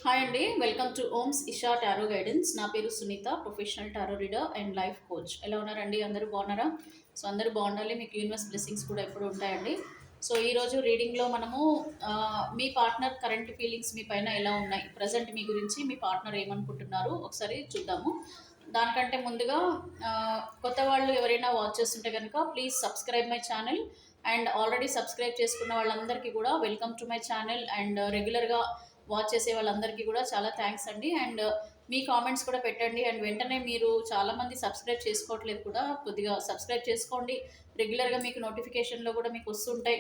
Hi అండి, welcome to Oms Isha tarot guidance. నా పేరు Sunitha, professional tarot reader and life coach. ఎలా ఉన్నారండి? అందరూ బాగున్నారా? సో అందరూ బాగుండాలి, మీకు యూనివర్స్ బ్లెస్సింగ్స్ కూడా ఎప్పుడు ఉంటాయండి. సో ఈరోజు రీడింగ్లో మనము మీ పార్ట్నర్ కరెంట్ ఫీలింగ్స్ మీ పైన ఎలా ఉన్నాయి, ప్రజెంట్ మీ గురించి మీ పార్ట్నర్ ఏమనుకుంటున్నారు ఒకసారి చూద్దాము. దానికంటే ముందుగా ఆ, కొత్త వాళ్ళు ఎవరైనా వాచ్ చేస్తుంటే కనుక please subscribe my channel. And already subscribe చేసుకున్న వాళ్ళందరికీ కూడా welcome to my channel. And రెగ్యులర్గా వాచ్ చేసే వాళ్ళందరికీ కూడా చాలా థ్యాంక్స్ అండి. అండ్ మీ కామెంట్స్ కూడా పెట్టండి. అండ్ వెంటనే మీరు చాలామంది సబ్స్క్రైబ్ చేసుకోవట్లేదు కూడా, కొద్దిగా సబ్స్క్రైబ్ చేసుకోండి. రెగ్యులర్గా మీకు నోటిఫికేషన్లో కూడా మీకు వస్తుంటాయి.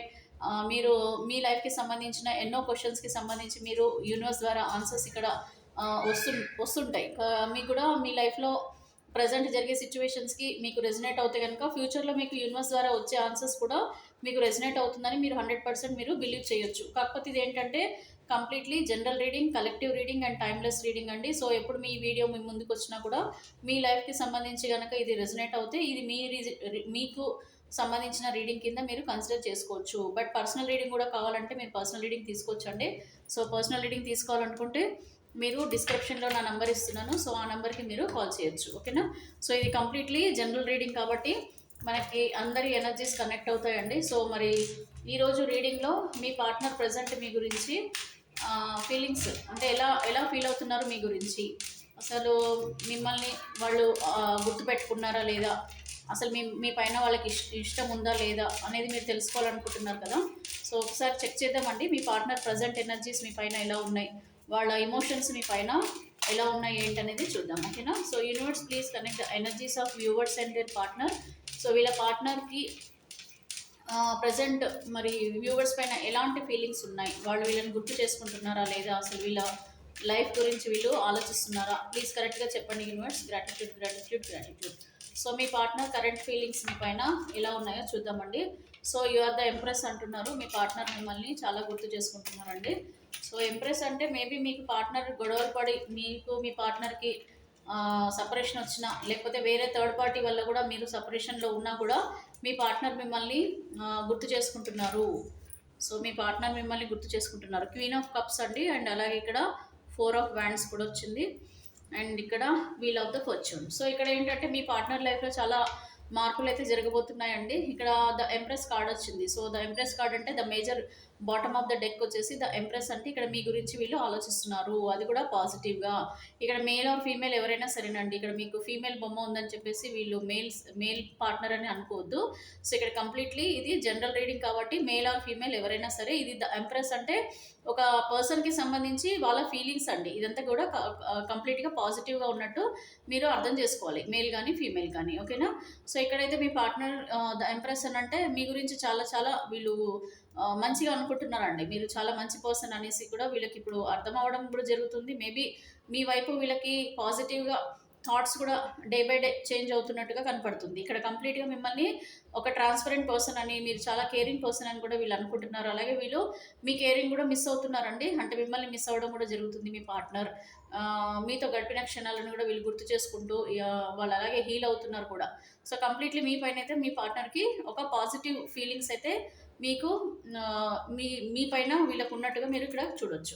మీరు మీ లైఫ్కి సంబంధించిన ఎన్నో క్వశ్చన్స్కి సంబంధించి మీరు యూనివర్స్ ద్వారా ఆన్సర్స్ ఇక్కడ ఆ, వస్తు వస్తుంటాయి. మీకు కూడా మీ లైఫ్లో ప్రజెంట్ జరిగే సిచ్యువేషన్స్కి మీకు రెజినేట్ అవుతే కనుక ఫ్యూచర్లో మీకు యూనివర్స్ ద్వారా వచ్చే ఆన్సర్స్ కూడా మీకు రెజినేట్ అవుతుందని మీరు 100% మీరు బిలీవ్ చేయొచ్చు. కాకపోతే ఇది ఏంటంటే completely general reading, collective reading and timeless reading అండి. సో ఎప్పుడు మీ వీడియో మీ ముందుకు వచ్చినా కూడా మీ లైఫ్కి సంబంధించి కనుక ఇది రెజనేట్ అవుతే ఇది మీకు సంబంధించిన రీడింగ్ కింద మీరు కన్సిడర్ చేసుకోవచ్చు. బట్ పర్సనల్ రీడింగ్ కూడా కావాలంటే మీరు పర్సనల్ రీడింగ్ తీసుకోవచ్చు అండి. సో పర్సనల్ రీడింగ్ తీసుకోవాలనుకుంటే మీరు డిస్క్రిప్షన్లో నా నెంబర్ ఇస్తున్నాను. సో ఆ నెంబర్కి మీరు కాల్ చేయొచ్చు, ఓకేనా. సో ఇది కంప్లీట్లీ జనరల్ రీడింగ్ కాబట్టి మనకి అందరి ఎనర్జీస్ కనెక్ట్ అవుతాయండి. సో మరి ఈరోజు రీడింగ్లో మీ పార్ట్నర్ ప్రజెంట్ మీ గురించి ఫీలింగ్స్ అంటే ఎలా ఎలా ఫీల్ అవుతున్నారు మీ గురించి, అసలు మిమ్మల్ని వాళ్ళు గుర్తుపెట్టుకున్నారా లేదా, అసలు మీ పైన వాళ్ళకి ఇష్టం ఉందా లేదా అనేది మీరు తెలుసుకోవాలనుకుంటున్నారు కదా. సో ఒకసారి చెక్ చేద్దామండి, మీ పార్ట్నర్ ప్రజెంట్ ఎనర్జీస్ మీ పైన ఎలా ఉన్నాయి, వాళ్ళ ఎమోషన్స్ మీ పైన ఎలా ఉన్నాయి ఏంటనేది చూద్దాం, ఓకేనా. So universe please connect the energies of viewers and their partner. So వీళ్ళ పార్ట్నర్కి ప్రజెంట్ మరి వ్యూవర్స్ పైన ఎలాంటి ఫీలింగ్స్ ఉన్నాయి, వాళ్ళు వీళ్ళని గుర్తు చేసుకుంటున్నారా లేదా, అసలు వీళ్ళ లైఫ్ గురించి వీళ్ళు ఆలోచిస్తున్నారా, ప్లీజ్ కరెక్ట్గా చెప్పండి universe. Gratitude gratitude gratitude. So మీ పార్ట్నర్ కరెంట్ ఫీలింగ్స్ మీ పైన ఎలా ఉన్నాయో చూద్దామండి. So you are the empress అంటున్నారు, మీ పార్ట్నర్ మిమ్మల్ని చాలా గుర్తు చేసుకుంటున్నారండి. సో ఎంప్రెస్ అంటే మేబీ మీకు పార్ట్నర్ గొడవలు పడి మీకు మీ పార్ట్నర్కి సపరేషన్ వచ్చినా, లేకపోతే వేరే థర్డ్ పార్టీ వల్ల కూడా మీరు సపరేషన్లో ఉన్నా కూడా మీ పార్ట్నర్ మిమ్మల్ని గుర్తు చేసుకుంటున్నారు. సో మీ పార్ట్నర్ మిమ్మల్ని గుర్తు చేసుకుంటున్నారు. క్వీన్ ఆఫ్ కప్స్ అండి. అండ్ అలాగే ఇక్కడ 4 ఆఫ్ వ్యాండ్స్ కూడా వచ్చింది. అండ్ ఇక్కడ wheel of the fortune. So ఇక్కడ ఏంటంటే మీ పార్ట్నర్ లైఫ్లో చాలా మార్పులు అయితే జరగబోతున్నాయండి. ఇక్కడ ద ఎంప్రెస్ కార్డ్ వచ్చింది. సో ద ఎంప్రెస్ కార్డ్ అంటే the major bottom of the deck వచ్చేసి ద ఎంప్రెస్ అంటే ఇక్కడ మీ గురించి వీళ్ళు ఆలోచిస్తున్నారు, అది కూడా పాజిటివ్గా. ఇక్కడ మేల్ ఆర్ ఫీమేల్ ఎవరైనా సరేనండి, ఇక్కడ మీకు ఫీమేల్ బొమ్మ ఉందని చెప్పేసి వీళ్ళు మేల్ పార్ట్నర్ అని అనుకోవద్దు. సో ఇక్కడ కంప్లీట్లీ ఇది జనరల్ రీడింగ్ కాబట్టి మేల్ ఆర్ ఫీమేల్ ఎవరైనా సరే, ఇది ద ఎంప్రెస్ అంటే ఒక పర్సన్కి సంబంధించి వాళ్ళ ఫీలింగ్స్ అండి. ఇదంతా కూడా కంప్లీట్గా పాజిటివ్గా ఉన్నట్టు మీరు అర్థం చేసుకోవాలి, మేల్ కానీ ఫీమేల్ కానీ, ఓకేనా. సో ఇక్కడైతే మీ పార్ట్నర్ ద ఎంప్రెస్ అని అంటే మీ గురించి చాలా చాలా వీళ్ళు మంచిగా అనుకుంటున్నారండి. మీరు చాలా మంచి పర్సన్ అనేసి కూడా వీళ్ళకి ఇప్పుడు అర్థం అవ్వడం కూడా జరుగుతుంది. మేబీ మీ వైపు వీళ్ళకి పాజిటివ్గా థాట్స్ కూడా డే బై డే చేంజ్ అవుతున్నట్టుగా కనపడుతుంది. ఇక్కడ కంప్లీట్గా మిమ్మల్ని ఒక ట్రాన్స్పరెంట్ పర్సన్ అని, మీరు చాలా కేరింగ్ పర్సన్ అని కూడా వీళ్ళు అనుకుంటున్నారు. అలాగే వీళ్ళు మీ కేరింగ్ కూడా మిస్ అవుతున్నారండి, అంటే మిమ్మల్ని మిస్ అవ్వడం కూడా జరుగుతుంది. మీ పార్ట్నర్ మీతో గడిపిన క్షణాలను కూడా వీళ్ళు గుర్తు చేసుకుంటూ వాళ్ళు అలాగే హీల్ అవుతున్నారు కూడా. సో కంప్లీట్లీ మీ పైన అయితే మీ పార్ట్నర్కి ఒక పాజిటివ్ ఫీలింగ్స్ అయితే మీకు మీ మీ పైన వీళ్ళకు ఉన్నట్టుగా మీరు ఇక్కడ చూడొచ్చు.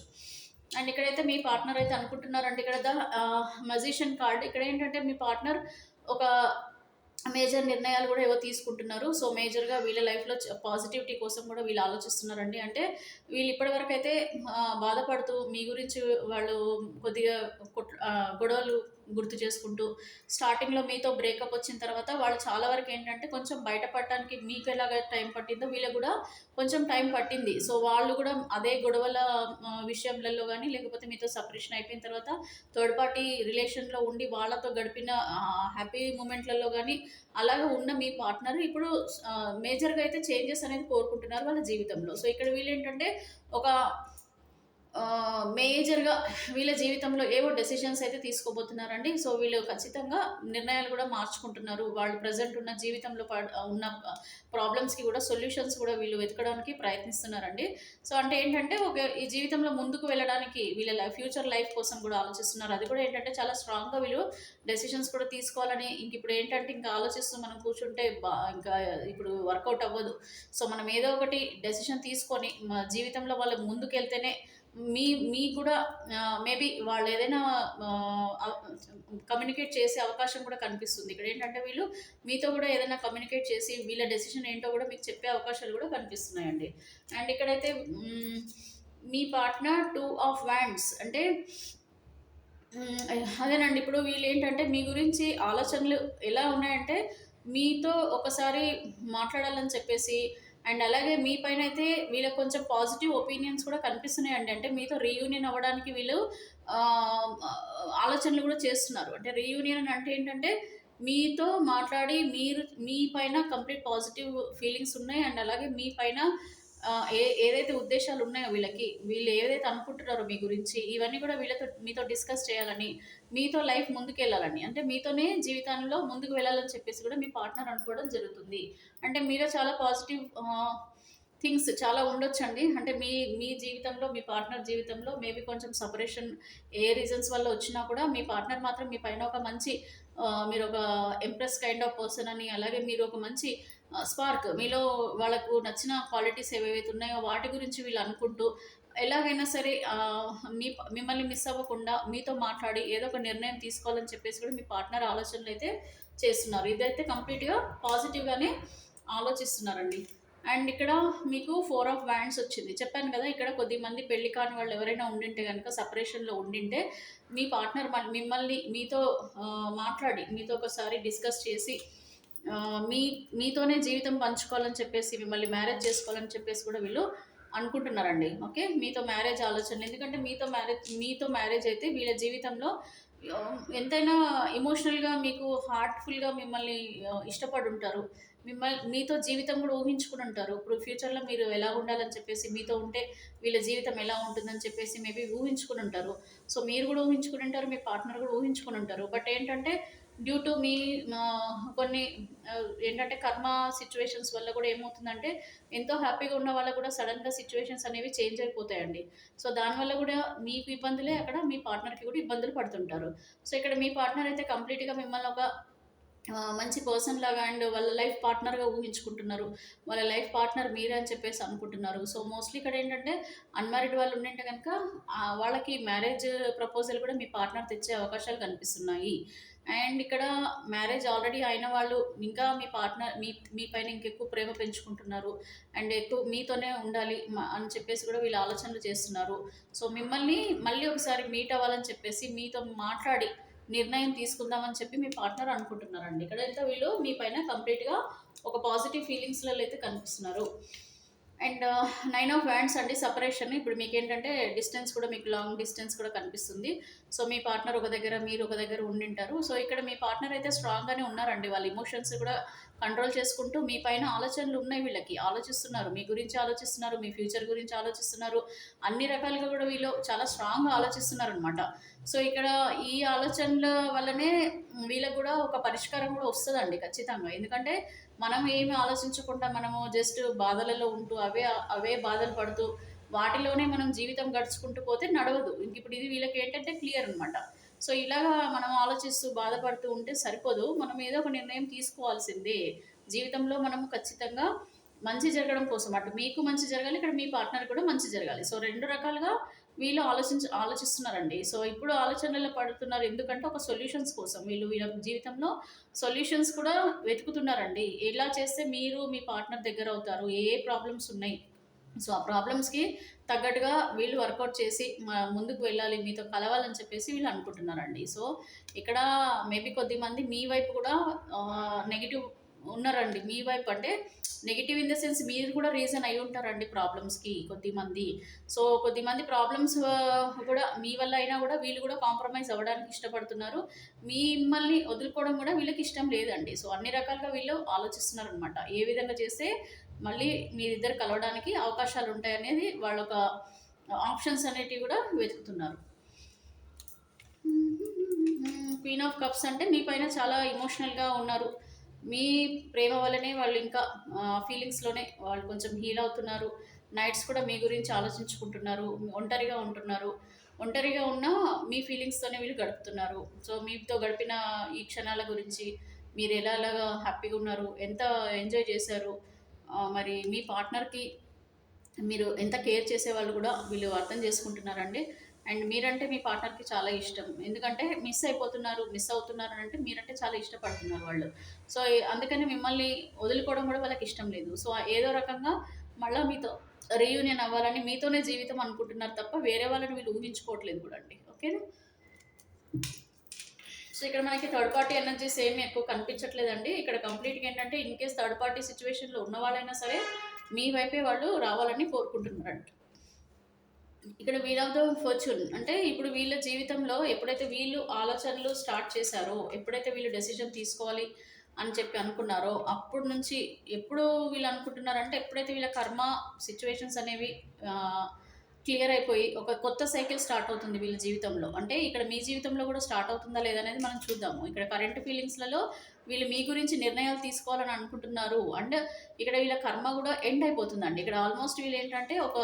అండ్ ఇక్కడైతే మీ పార్ట్నర్ అయితే అనుకుంటున్నారంటే ఇక్కడ ద మజిషియన్ కార్డ్. ఇక్కడ ఏంటంటే మీ పార్ట్నర్ ఒక మేజర్ నిర్ణయాలు కూడా ఏవో తీసుకుంటున్నారు. సో మేజర్గా వీళ్ళ లైఫ్లో పాజిటివిటీ కోసం కూడా వీళ్ళు ఆలోచిస్తున్నారండి. అంటే వీళ్ళు ఇప్పటివరకు అయితే బాధపడుతూ మీ గురించి వాళ్ళు కొద్దిగా గొడవలు గుర్తు చేసుకుంటూ స్టార్టింగ్లో మీతో బ్రేకప్ వచ్చిన తర్వాత వాళ్ళు చాలా వరకు ఏంటంటే కొంచెం బయటపడటానికి మీకు ఎలాగ టైం పట్టిందో వీళ్ళకి కూడా కొంచెం టైం పట్టింది. సో వాళ్ళు కూడా అదే గొడవల విషయంలో కానీ, లేకపోతే మీతో సపరేషన్ అయిపోయిన తర్వాత థర్డ్ పార్టీ రిలేషన్లో ఉండి వాళ్ళతో గడిపిన హ్యాపీ మూమెంట్లలో కానీ అలాగే ఉన్న మీ పార్ట్నర్ ఇప్పుడు మేజర్గా అయితే చేంజెస్ అనేది కోరుకుంటున్నారు వాళ్ళ జీవితంలో. సో ఇక్కడ వీళ్ళు ఏంటంటే ఒక మేజర్గా వీళ్ళ జీవితంలో ఏవో డెసిషన్స్ అయితే తీసుకోబోతున్నారండి. సో వీళ్ళు ఖచ్చితంగా నిర్ణయాలు కూడా మార్చుకుంటున్నారు. వాళ్ళు ప్రజెంట్ ఉన్న జీవితంలో ఉన్న ప్రాబ్లమ్స్కి కూడా సొల్యూషన్స్ కూడా వీళ్ళు వెతకడానికి ప్రయత్నిస్తున్నారండి. సో అంటే ఏంటంటే ఈ జీవితంలో ముందుకు వెళ్ళడానికి వీళ్ళ ఫ్యూచర్ లైఫ్ కోసం కూడా ఆలోచిస్తున్నారు. అది కూడా ఏంటంటే చాలా స్ట్రాంగ్గా వీళ్ళు డెసిషన్స్ కూడా తీసుకోవాలని. ఇప్పుడు ఏంటంటే ఇంకా ఆలోచిస్తూ మనం కూర్చుంటే ఇంకా ఇప్పుడు వర్కౌట్ అవ్వదు. సో మనం ఏదో ఒకటి డెసిషన్ తీసుకొని జీవితంలో వాళ్ళు ముందుకు వెళ్తేనే మీకు కూడా మేబీ వాళ్ళు ఏదైనా కమ్యూనికేట్ చేసే అవకాశం కూడా కనిపిస్తుంది. ఇక్కడ ఏంటంటే వీళ్ళు మీతో కూడా ఏదైనా కమ్యూనికేట్ చేసి వీళ్ళ డెసిషన్ ఏంటో కూడా మీకు చెప్పే అవకాశాలు కూడా కనిపిస్తున్నాయండి. అండ్ ఇక్కడైతే మీ పార్ట్నర్ 2 ఆఫ్ వ్యాండ్స్ అంటే అదేనండి. ఇప్పుడు వీళ్ళేంటంటే మీ గురించి ఆలోచనలు ఎలా ఉన్నాయంటే, మీతో ఒకసారి మాట్లాడాలని చెప్పేసి అండ్ అలాగే మీ పైనైతే వీళ్ళకి కొంచెం పాజిటివ్ ఒపీనియన్స్ కూడా కనిపిస్తున్నాయండి. అంటే మీతో రీయూనియన్ అవ్వడానికి వీళ్ళు ఆలోచనలు కూడా చేస్తున్నారు. అంటే రీయూనియన్ అంటే ఏంటంటే, మీతో మాట్లాడి మీ పైన కంప్లీట్ పాజిటివ్ ఫీలింగ్స్ ఉన్నాయి. అండ్ అలాగే మీ పైన ఏదైతే ఉద్దేశాలు ఉన్నాయో వీళ్ళు ఏదైతే అనుకుంటున్నారో మీ గురించి ఇవన్నీ కూడా మీతో డిస్కస్ చేయాలని, మీతో లైఫ్ ముందుకెళ్ళాలని, అంటే మీతోనే జీవితంలో ముందుకు వెళ్ళాలని చెప్పేసి కూడా మీ పార్ట్నర్ అనుకోవడం జరుగుతుంది. అంటే మీలో చాలా పాజిటివ్ థింగ్స్ చాలా ఉండొచ్చండి. అంటే మీ మీ జీవితంలో, మీ పార్ట్నర్ జీవితంలో మేబీ కొంచెం సపరేషన్ ఏ రీజన్స్ వల్ల వచ్చినా కూడా మీ పార్ట్నర్ మాత్రం మీ పైన ఒక మంచి మీరు ఒక ఎంప్రెస్ కైండ్ ఆఫ్ పర్సన్ అని, అలాగే మీరు ఒక మంచి స్పార్క్ మీలో వాళ్ళకు నచ్చిన క్వాలిటీస్ ఏవేవైతే ఉన్నాయో వాటి గురించి వీళ్ళు అనుకుంటూ ఎలాగైనా సరే మిమ్మల్ని మిస్ అవ్వకుండా మీతో మాట్లాడి ఏదో ఒక నిర్ణయం తీసుకోవాలని చెప్పేసి కూడా మీ పార్ట్నర్ ఆలోచనలు అయితే చేస్తున్నారు. ఇదైతే కంప్లీట్గా పాజిటివ్గానే ఆలోచిస్తున్నారండి. అండ్ ఇక్కడ మీకు 4 ఆఫ్ వ్యాండ్స్ వచ్చింది. చెప్పాను కదా, ఇక్కడ కొద్దిమంది పెళ్లి కాని వాళ్ళు ఎవరైనా ఉండింటే కనుక, సపరేషన్లో ఉండింటే మీ పార్ట్నర్ మిమ్మల్ని మీతో మాట్లాడి మీతో ఒకసారి డిస్కస్ చేసి మీతోనే జీవితం పంచుకోవాలని చెప్పేసి, మిమ్మల్ని మ్యారేజ్ చేసుకోవాలని చెప్పేసి కూడా వీళ్ళు అనుకుంటున్నారండి. ఓకే, మీతో మ్యారేజ్ ఆలోచనలు, ఎందుకంటే మీతో మ్యారేజ్ అయితే వీళ్ళ జీవితంలో ఎంతైనా ఎమోషనల్గా మీకు హార్ట్ఫుల్గా మిమ్మల్ని ఇష్టపడి ఉంటారు. మీతో జీవితం కూడా ఊహించుకుని ఉంటారు. ఇప్పుడు ఫ్యూచర్లో మీరు ఎలా ఉండాలని చెప్పేసి, మీతో ఉంటే వీళ్ళ జీవితం ఎలా ఉంటుందని చెప్పేసి మేబీ ఊహించుకుని ఉంటారు. సో మీరు కూడా ఊహించుకుని ఉంటారు, మీ పార్ట్నర్ కూడా ఊహించుకుని ఉంటారు. బట్ ఏంటంటే డ్యూ టు మీ కొన్ని ఏంటంటే కర్మ సిచ్యువేషన్స్ వల్ల కూడా ఏమవుతుందంటే, ఎంతో హ్యాపీగా ఉన్న వాళ్ళకు కూడా సడన్గా సిచ్యువేషన్స్ అనేవి చేంజ్ అయిపోతాయండి. సో దానివల్ల కూడా మీకు ఇబ్బందులే, అక్కడ మీ పార్ట్నర్కి కూడా ఇబ్బందులు పడుతుంటారు. సో ఇక్కడ మీ పార్ట్నర్ అయితే కంప్లీట్గా మిమ్మల్ని ఒక మంచి పర్సన్ లాగా అండ్ వాళ్ళ లైఫ్ పార్ట్నర్గా ఊహించుకుంటున్నారు. వాళ్ళ లైఫ్ పార్ట్నర్ మీరే అని చెప్పేసి అనుకుంటున్నారు. సో మోస్ట్లీ ఇక్కడ ఏంటంటే అన్మ్యారీడ్ వాళ్ళు ఉండింటే కనుక వాళ్ళకి మ్యారేజ్ ప్రపోజల్ కూడా మీ పార్ట్నర్ తెచ్చే అవకాశాలు కనిపిస్తున్నాయి. అండ్ ఇక్కడ మ్యారేజ్ ఆల్రెడీ అయిన వాళ్ళు ఇంకా మీ పార్ట్నర్ మీ పైన ఇంకెక్కువ ప్రేమ పెంచుకుంటున్నారు అండ్ ఎక్కువ మీతోనే ఉండాలి అని చెప్పేసి కూడా వీళ్ళు ఆలోచనలు చేస్తున్నారు. సో మిమ్మల్ని మళ్ళీ ఒకసారి మీట్ అవ్వాలని చెప్పేసి మీతో మాట్లాడి నిర్ణయం తీసుకుందామని చెప్పి మీ పార్ట్నర్ అనుకుంటున్నారండి. ఇక్కడైతే వీళ్ళు మీ పైన కంప్లీట్గా ఒక పాజిటివ్ ఫీలింగ్స్లలో అయితే కనిపిస్తున్నారు. అండ్ 9 ఆఫ్ వ్యాండ్స్ అండి, సపరేషన్. ఇప్పుడు మీకు ఏంటంటే డిస్టెన్స్ కూడా, మీకు లాంగ్ డిస్టెన్స్ కూడా కనిపిస్తుంది. సో మీ పార్ట్నర్ ఒక దగ్గర, మీరు ఒక దగ్గర ఉండింటారు. సో ఇక్కడ మీ పార్ట్నర్ అయితే స్ట్రాంగ్గానే ఉన్నారండి. వాళ్ళ ఇమోషన్స్ కూడా కంట్రోల్ చేసుకుంటూ మీ పైన ఆలోచనలు ఉన్నాయి, వీళ్ళకి ఆలోచిస్తున్నారు, మీ గురించి ఆలోచిస్తున్నారు, మీ ఫ్యూచర్ గురించి ఆలోచిస్తున్నారు. అన్ని రకాలుగా కూడా వీళ్ళు చాలా స్ట్రాంగ్గా ఆలోచిస్తున్నారు అనమాట. సో ఇక్కడ ఈ ఆలోచనల వల్లనే వీళ్ళకు కూడా ఒక పరిష్కారం కూడా వస్తుందండి ఖచ్చితంగా. ఎందుకంటే మనం ఏమి ఆలోచించకుండా మనము జస్ట్ బాధలలో ఉంటూ అవే బాధలు పడుతూ వాటిలోనే మనం జీవితం గడుచుకుంటూ పోతే నడవదు. ఇంక ఇప్పుడు ఇది వీళ్ళకి ఏంటంటే క్లియర్ అనమాట. సో ఇలాగా మనం ఆలోచిస్తూ బాధపడుతూ ఉంటే సరిపోదు, మనం ఏదో ఒక నిర్ణయం తీసుకోవాల్సిందే. జీవితంలో మనము ఖచ్చితంగా మంచి జరగడం కోసం, అటు మీకు మంచి జరగాలి, ఇక్కడ మీ పార్ట్నర్ కూడా మంచి జరగాలి. సో రెండు రకాలుగా వీళ్ళు ఆలోచిస్తున్నారండి. సో ఇప్పుడు ఆలోచనలలో పడుతున్నారు, ఎందుకంటే ఒక సొల్యూషన్స్ కోసం వీళ్ళ జీవితంలో సొల్యూషన్స్ కూడా వెతుకుతున్నారండి. ఎలా చేస్తే మీరు మీ పార్ట్నర్ దగ్గర అవుతారు, ఏ ప్రాబ్లమ్స్ ఉన్నాయి, సో ఆ ప్రాబ్లమ్స్కి తగ్గట్టుగా వీళ్ళు వర్కౌట్ చేసి ముందుకు వెళ్ళాలి, మీతో కలవాలని చెప్పేసి వీళ్ళు అనుకుంటున్నారండి. సో ఇక్కడ మేబీ కొద్దిమంది మీ వైపు కూడా నెగిటివ్ ఉన్నారండి. మీ వైపు అంటే నెగిటివ్ ఇన్ ద సెన్స్ మీరు కూడా రీజన్ అయి ఉంటారండి ప్రాబ్లమ్స్కి కొద్దిమంది. సో కొద్దిమంది ప్రాబ్లమ్స్ కూడా మీ వల్ల అయినా కూడా వీళ్ళు కూడా కాంప్రమైజ్ అవ్వడానికి ఇష్టపడుతున్నారు. మిమ్మల్ని వదులుకోవడం కూడా వీళ్ళకి ఇష్టం లేదండి. సో అన్ని రకాలుగా వీళ్ళు ఆలోచిస్తున్నారు అనమాట, ఏ విధంగా చేస్తే మళ్ళీ మీరిద్దరు కలవడానికి అవకాశాలు ఉంటాయనేది వాళ్ళొక ఆప్షన్స్ అనేటివి కూడా వెతుకుతున్నారు. క్వీన్ ఆఫ్ కప్స్ అంటే మీ పైన చాలా ఇమోషనల్గా ఉన్నారు. మీ ప్రేమ వల్లనే వాళ్ళు ఇంకా ఫీలింగ్స్లోనే వాళ్ళు కొంచెం హీల్ అవుతున్నారు. నైట్స్ కూడా మీ గురించి ఆలోచించుకుంటున్నారు, ఒంటరిగా ఉంటున్నారు. ఒంటరిగా ఉన్న మీ ఫీలింగ్స్తోనే వీళ్ళు గడుపుతున్నారు. సో మీతో గడిపిన ఈ క్షణాల గురించి మీరు ఎలాగా హ్యాపీగా ఉన్నారు, ఎంత ఎంజాయ్ చేశారు, మరి మీ పార్ట్నర్కి మీరు ఎంత కేర్ చేసేవాళ్ళు కూడా వీళ్ళు అర్థం చేసుకుంటున్నారండి. అండ్ మీరంటే మీ పార్ట్నర్‌కి చాలా ఇష్టం. ఎందుకంటే మిస్ అవుతున్నారు అని అంటే మీరంటే చాలా ఇష్టపడుతున్నారు వాళ్ళు. సో, అందుకని మిమ్మల్ని వదులుకోవడం కూడా వాళ్ళకి ఇష్టం లేదు. సో, ఏదో రకంగా మళ్ళా మీతో రీయూనియన్ అవ్వాలని మీతోనే జీవితం అనుకుంటున్నారు తప్ప వేరే వాళ్ళని వీళ్ళు ఊహించుకోవట్లేదు కూడా అండి. ఓకేనా? సో, ఇక్కడ మనకి థర్డ్ పార్టీ ఎనర్జీస్ ఏమి ఎక్కువ కనిపించట్లేదండి. ఇక్కడ కంప్లీట్‌గా ఏంటంటే ఇన్‌కేస్ థర్డ్ పార్టీ సిట్యుయేషన్‌లో ఉన్న వాళ్ళైనా సరే మీ వైపే వాళ్ళు రావాలని కోరుకుంటున్నారంట. ఇక్కడ వీల్ ఆఫ్ ద ఫార్చ్యూన్ అంటే ఇప్పుడు వీళ్ళ జీవితంలో ఎప్పుడైతే వీళ్ళు ఆలోచనలు స్టార్ట్ చేశారో, ఎప్పుడైతే వీళ్ళు డెసిషన్ తీసుకోవాలి అని చెప్పి అనుకున్నారో, అప్పటి నుంచి ఎప్పుడు వీళ్ళు అనుకుంటున్నారంటే ఎప్పుడైతే వీళ్ళ కర్మ సిచ్యువేషన్స్ అనేవి క్లియర్ అయిపోయి ఒక కొత్త సైకిల్ స్టార్ట్ అవుతుంది వీళ్ళ జీవితంలో. అంటే ఇక్కడ మీ జీవితంలో కూడా స్టార్ట్ అవుతుందా లేదనేది మనం చూద్దాము. ఇక్కడ కరెంట్ ఫీలింగ్స్‌లలో వీళ్ళు మీ గురించి నిర్ణయాలు తీసుకోవాలని అనుకుంటున్నారు. అండ్ ఇక్కడ వీళ్ళ కర్మ కూడా ఎండ్ అయిపోతుందండి. ఇక్కడ ఆల్మోస్ట్ వీళ్ళేంటంటే ఒక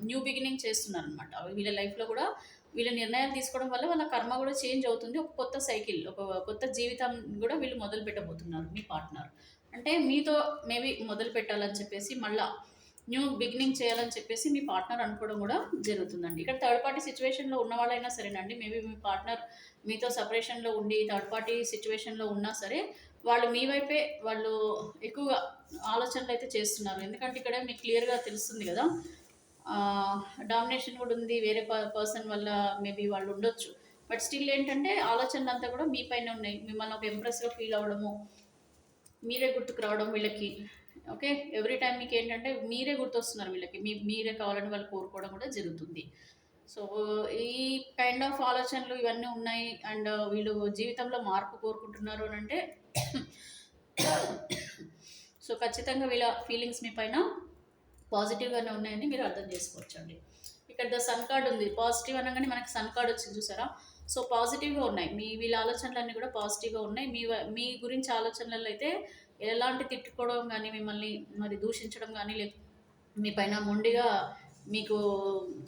న్యూ బిగినింగ్ చేస్తున్నారనమాట. వీళ్ళ లైఫ్‌లో కూడా వీళ్ళ నిర్ణయాలు తీసుకోవడం వల్ల వాళ్ళ కర్మ కూడా చేంజ్ అవుతుంది. ఒక కొత్త సైకిల్, ఒక కొత్త జీవితం కూడా వీళ్ళు మొదలు పెట్టబోతున్నారు మీ పార్ట్నర్. అంటే మీతో మేబీ మొదలు పెట్టాలని చెప్పేసి మళ్ళా న్యూ బిగినింగ్ చేయాలని చెప్పేసి మీ పార్ట్నర్ అనుకోవడం కూడా జరుగుతుందండి. ఇక్కడ థర్డ్ పార్టీ సిచ్యువేషన్‌లో ఉన్న వాళ్ళైనా సరేనండి, మేబీ మీ పార్ట్నర్ మీతో సెపరేషన్‌లో ఉండి థర్డ్ పార్టీ సిచ్యువేషన్‌లో ఉన్నా సరే, వాళ్ళు మీ వైపే వాళ్ళు ఎక్కువగా ఆలోచనలైతే చేస్తున్నారు. ఎందుకంటే ఇక్కడ మీకు క్లియర్‌గా తెలుస్తుంది గదా! డామినేషన్ కూడా ఉంది. వేరే పర్సన్ వల్ల మేబీ వాళ్ళు ఉండొచ్చు. బట్ స్టిల్ ఏంటంటే ఆలోచనలంతా కూడా మీ పైనే ఉన్నాయి. మిమ్మల్ని ఒక ఇంప్రెస్‌గా ఫీల్ అవ్వడము, మీరే గుర్తుకు రావడం వీళ్ళకి. ఓకే. ఎవ్రీ టైమ్ మీకేంటంటే మీరే గుర్తొస్తున్నారు వీళ్ళకి. మీరే కావాలని వాళ్ళు కోరుకోవడం కూడా జరుగుతుంది. సో, ఈ కైండ్ ఆఫ్ ఆలోచనలు ఇవన్నీ ఉన్నాయి. అండ్ వీళ్ళు జీవితంలో మార్పు కోరుకుంటున్నారు అనంటే సో, ఖచ్చితంగా వీళ్ళ ఫీలింగ్స్ మీ పైన పాజిటివ్‌గానే ఉన్నాయని మీరు అర్థం చేసుకోవచ్చండి. ఇక్కడ ద సన్ కార్డ్ ఉంది. పాజిటివ్ అనగానే మనకి సన్ కార్డ్ వచ్చింది చూసారా? సో, పాజిటివ్‌గా ఉన్నాయి. వీళ్ళ ఆలోచనలన్నీ కూడా పాజిటివ్‌గా ఉన్నాయి. మీ గురించి ఆలోచనలలో అయితే ఎలాంటి తిట్టుకోవడం గానీ, మిమ్మల్ని మరి దూషించడం గానీ, మీ పైన మొండిగా మీకు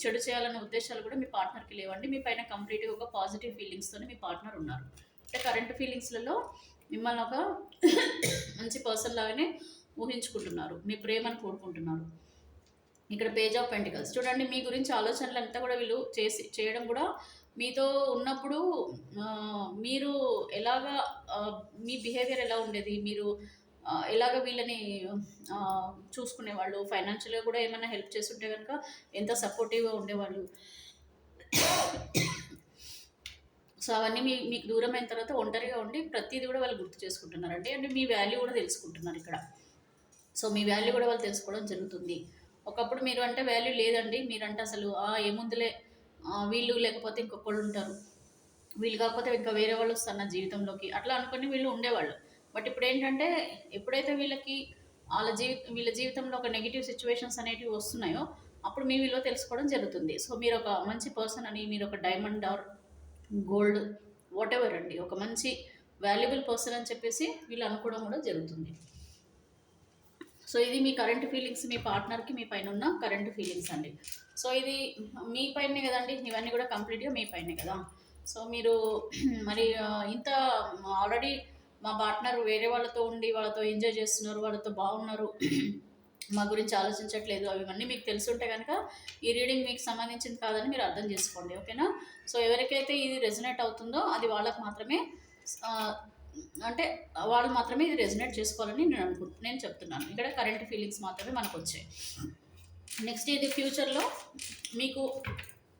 చెడు చేయాలనే ఉద్దేశాలు కూడా మీ పార్ట్నర్‌కి లేవండి. మీ పైన కంప్లీట్‌గా ఒక పాజిటివ్ ఫీలింగ్స్‌తోనే మీ పార్ట్నర్ ఉన్నారు. అంటే కరెంట్ ఫీలింగ్స్‌లలో మిమ్మల్ని ఒక మంచి పర్సన్ లాగానే ఊహించుకుంటున్నారు. మీ ప్రేమను కోరుకుంటున్నారు. ఇక్కడ పేజ్ ఆఫ్ పెంటికల్స్ చూడండి. మీ గురించి ఆలోచనలంతా కూడా వీళ్ళు చేయడం కూడా మీతో ఉన్నప్పుడు మీరు ఎలాగా మీ బిహేవియర్ ఎలా ఉండేది? మీరు ఎలాగ వీళ్ళని చూసుకునేవాళ్ళు? ఫైనాన్షియల్‌గా కూడా ఏమైనా హెల్ప్ చేసుంటే గనుక ఎంత సపోర్టివ్‌గా ఉండేవాళ్ళు? సో, అవన్నీ మీకు దూరమైన తర్వాత ఒంటరిగా ఉండి ప్రతీది కూడా వాళ్ళు గుర్తు చేసుకుంటున్నారండి. అంటే మీ వాల్యూ కూడా తెలుసుకుంటున్నారు ఇక్కడ. సో, మీ వాల్యూ కూడా వాళ్ళు తెలుసుకోవడం జరుగుతుంది. ఒకప్పుడు మీరు అంటే వాల్యూ లేదండి. మీరంటే అసలు ఏముందిలే, వీళ్ళు లేకపోతే ఇంకొకళ్ళుంటారు. వీళ్ళు కాకపోతే ఇంకా వేరే వాళ్ళొస్తారు నా జీవితంలోకి. అట్లా అనుకుని వీళ్ళు ఉండేవాళ్ళు. బట్ ఇప్పుడేంటంటే ఎప్పుడైతే వీళ్ళకి వీళ్ళ జీవితంలో ఒక నెగెటివ్ సిట్యుయేషన్స్ అనేటివి వస్తున్నాయో, అప్పుడు మీ విలువ తెలుసుకోవడం జరుగుతుంది. సో, మీరొక మంచి పర్సన్ అని, మీరొక డైమండ్ ఆర్ గోల్డ్ వాటెవర్ అండి. ఒక మంచి వాల్యుబుల్ పర్సన్ అని చెప్పేసి వీళ్ళు అనుకోవడం కూడా జరుగుతుంది. సో, ఇది మీ కరెంట్ ఫీలింగ్స్, మీ పార్ట్నర్‌కి మీ పైన ఉన్న కరెంట్ ఫీలింగ్స్ అండి. సో, ఇది మీ పైనే గదండీ! ఇవన్నీ గూడా కంప్లీట్‌గా మీ పైనే కదా! సో, మీరు మరి ఇంత ఆల్రెడీ మా పార్ట్నర్ వేరే వాళ్ళతో ఉండి, వాళ్ళతో ఎంజాయ్ చేస్తున్నారు, వాళ్ళతో బాగున్నారు, మా గురించి ఆలోచించట్లేదు, అవన్నీ మీకు తెలిసుంటే గనక ఈ రీడింగ్ మీకు సంబంధించింది కాదని మీరు అర్థం చేసుకోండి. ఓకేనా? సో, ఎవరికైతే ఇది రెజొనేట్ అవుతుందో అది వాళ్ళకి మాత్రమే ఆహ్, అంటే వాళ్ళు మాత్రమే ఇది రెజొనేట్ చేసుకోవాలని నేను చెప్తున్నాను. ఇక్కడ కరెంట్ ఫీలింగ్స్ మాత్రమే మనకొచ్చాయి. నెక్స్ట్ ఇది ఫ్యూచర్‌లో మీకు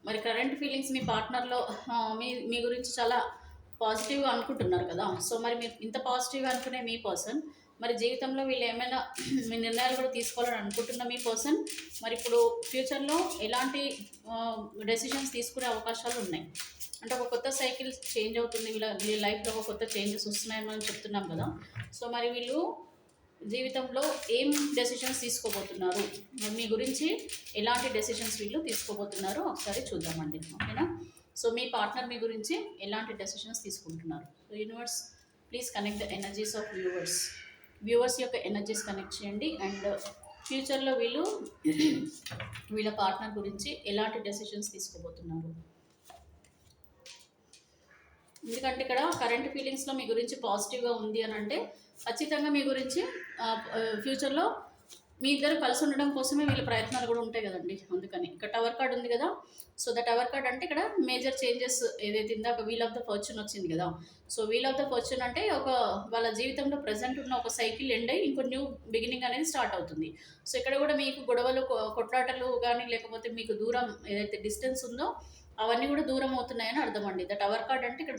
మరి కరెంట్ ఫీలింగ్స్ మీ పార్ట్నర్‌లో మీ గురించి చాలా పాజిటివ్‌గా అనుకుంటున్నారు కదా! సో, మరి మీరు ఇంత పాజిటివ్‌గా అనుకునే మీ పర్సన్ మరి జీవితంలో వీళ్ళు ఏమైనా మీ నిర్ణయాలు కూడా తీసుకోవాలని అనుకుంటున్న మీ పర్సన్ మరి ఇప్పుడు ఫ్యూచర్‌లో ఎలాంటి డెసిషన్స్ తీసుకునే అవకాశాలు ఉన్నాయి? అంటే ఒక కొత్త సైకిల్ చేంజ్ అవుతుంది. వీళ్ళ లైఫ్‌లో ఒక కొత్త చేంజెస్ వస్తున్నాయని మనం చెప్తున్నాం కదా! సో, మరి వీళ్ళు జీవితంలో ఏం డెసిషన్స్ తీసుకోబోతున్నారు? మరి మీ గురించి ఎలాంటి డెసిషన్స్ వీళ్ళు తీసుకోబోతున్నారో ఒకసారి చూద్దామండి. ఓకేనా? సో, మీ పార్ట్నర్ మీ గురించి ఎలాంటి డెసిషన్స్ తీసుకుంటున్నారు? So, universe please connect the energies of viewers యొక్క ఎనర్జీస్ కనెక్ట్ చేయండి. అండ్ ఫ్యూచర్‌లో వీళ్ళ పార్ట్నర్ గురించి ఎలాంటి డెసిషన్స్ తీసుకోబోతున్నారు? ఎందుకంటే ఇక్కడ కరెంట్ ఫీలింగ్స్‌లో మీ గురించి పాజిటివ్‌గా ఉంది అని అంటే ఖచ్చితంగా మీ గురించి ఫ్యూచర్‌లో మీ ఇద్దరు కలిసి ఉండడం కోసమే వీళ్ళ ప్రయత్నాలు కూడా ఉంటాయి కదండి. అందుకని ఇక్కడ టవర్ కార్డ్ ఉంది కదా. సో ద టవర్ కార్డ్ అంటే ఇక్కడ మేజర్ చేంజెస్ ఏదైతే ఇందాక వీల్ ఆఫ్ ద ఫార్చ్యూన్ వచ్చింది కదా. So wheel of the fortune అంటే ఒక వాళ్ళ జీవితంలో ప్రజెంట్ ఉన్న ఒక సైకిల్ ఎండ్ అయ్యి ఇంకో న్యూ బిగినింగ్ అనేది స్టార్ట్ అవుతుంది. సో ఇక్కడ కూడా మీకు గొడవలు కొట్లాటలు కానీ లేకపోతే మీకు దూరం ఏదైతే డిస్టెన్స్ ఉందో అవన్నీ కూడా దూరం అవుతున్నాయని అర్థం అండి. ద టవర్ కార్డ్ అంటే ఇక్కడ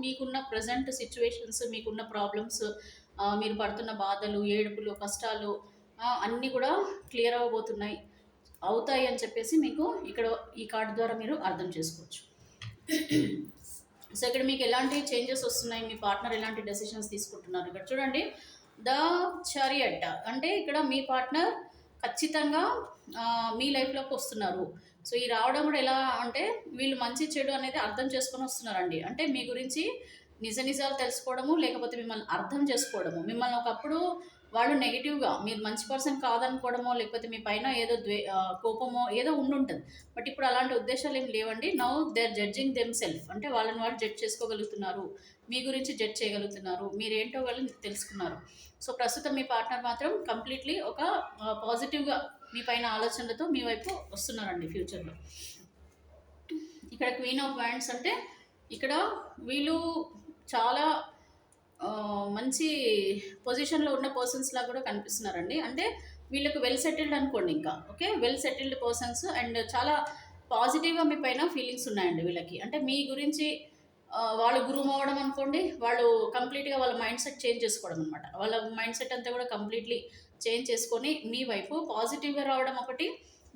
మీకున్న ప్రజెంట్ సిచ్యువేషన్స్, మీకున్న ప్రాబ్లమ్స్, మీరు పడుతున్న బాధలు, ఏడుపులు, కష్టాలు అన్నీ కూడా క్లియర్ అవ్వబోతున్నాయి, అవుతాయి అని చెప్పేసి మీకు ఇక్కడ ఈ కార్డు ద్వారా మీరు అర్థం చేసుకోవచ్చు. సో ఇక్కడ మీకు ఎలాంటి చేంజెస్ వస్తున్నాయి, మీ పార్ట్నర్ ఎలాంటి డెసిషన్స్ తీసుకుంటున్నారు ఇక్కడ చూడండి. ద చారియట్ అంటే ఇక్కడ మీ పార్ట్నర్ ఖచ్చితంగా మీ లైఫ్లోకి వస్తున్నారు. సో ఈ రావడం కూడా ఎలా అంటే వీళ్ళు మంచి చెడు అనేది అర్థం చేసుకొని వస్తున్నారండి. అంటే మీ గురించి నిజ నిజాలు తెలుసుకోవడము, లేకపోతే మిమ్మల్ని అర్థం చేసుకోవడము. మిమ్మల్ని ఒకప్పుడు వాళ్ళు నెగిటివ్గా మీరు మంచి పర్సన్ కాదనుకోవడమో, లేకపోతే మీ పైన ఏదో కోపమో ఏదో ఉండుంటుంది. బట్ ఇప్పుడు అలాంటి ఉద్దేశాలు ఏమి లేవండి. Now they are judging them self, అంటే వాళ్ళని వాళ్ళు జడ్జ్ చేసుకోగలుగుతున్నారు, మీ గురించి జడ్జ్ చేయగలుగుతున్నారు, మీరేంటో వాళ్ళు తెలుసుకున్నారు. సో ప్రస్తుతం మీ పార్ట్నర్ మాత్రం కంప్లీట్లీ ఒక పాజిటివ్గా మీ పైన ఆలోచనలతో మీ వైపు వస్తున్నారండి ఫ్యూచర్లో. ఇక్కడ క్వీన్ ఆఫ్ వ్యాండ్స్ అంటే ఇక్కడ వీళ్ళు చాలా మంచి పొజిషన్లో ఉన్న పర్సన్స్ లాగా కూడా కనిపిస్తున్నారండి. అంటే వీళ్ళకి వెల్ సెటిల్డ్ అనుకోండి, ఇంకా okay, well settled persons and చాలా పాజిటివ్గా మీ పైన ఫీలింగ్స్ ఉన్నాయండి వీళ్ళకి. అంటే మీ గురించి వాళ్ళు గ్రూమ్ అవ్వడం అనుకోండి, వాళ్ళు కంప్లీట్గా వాళ్ళ మైండ్ సెట్ చేంజ్ చేసుకోవడం అనమాట. వాళ్ళ మైండ్ సెట్ అంతా కూడా కంప్లీట్లీ చేంజ్ చేసుకొని మీ వైపు పాజిటివ్గా రావడం ఒకటి,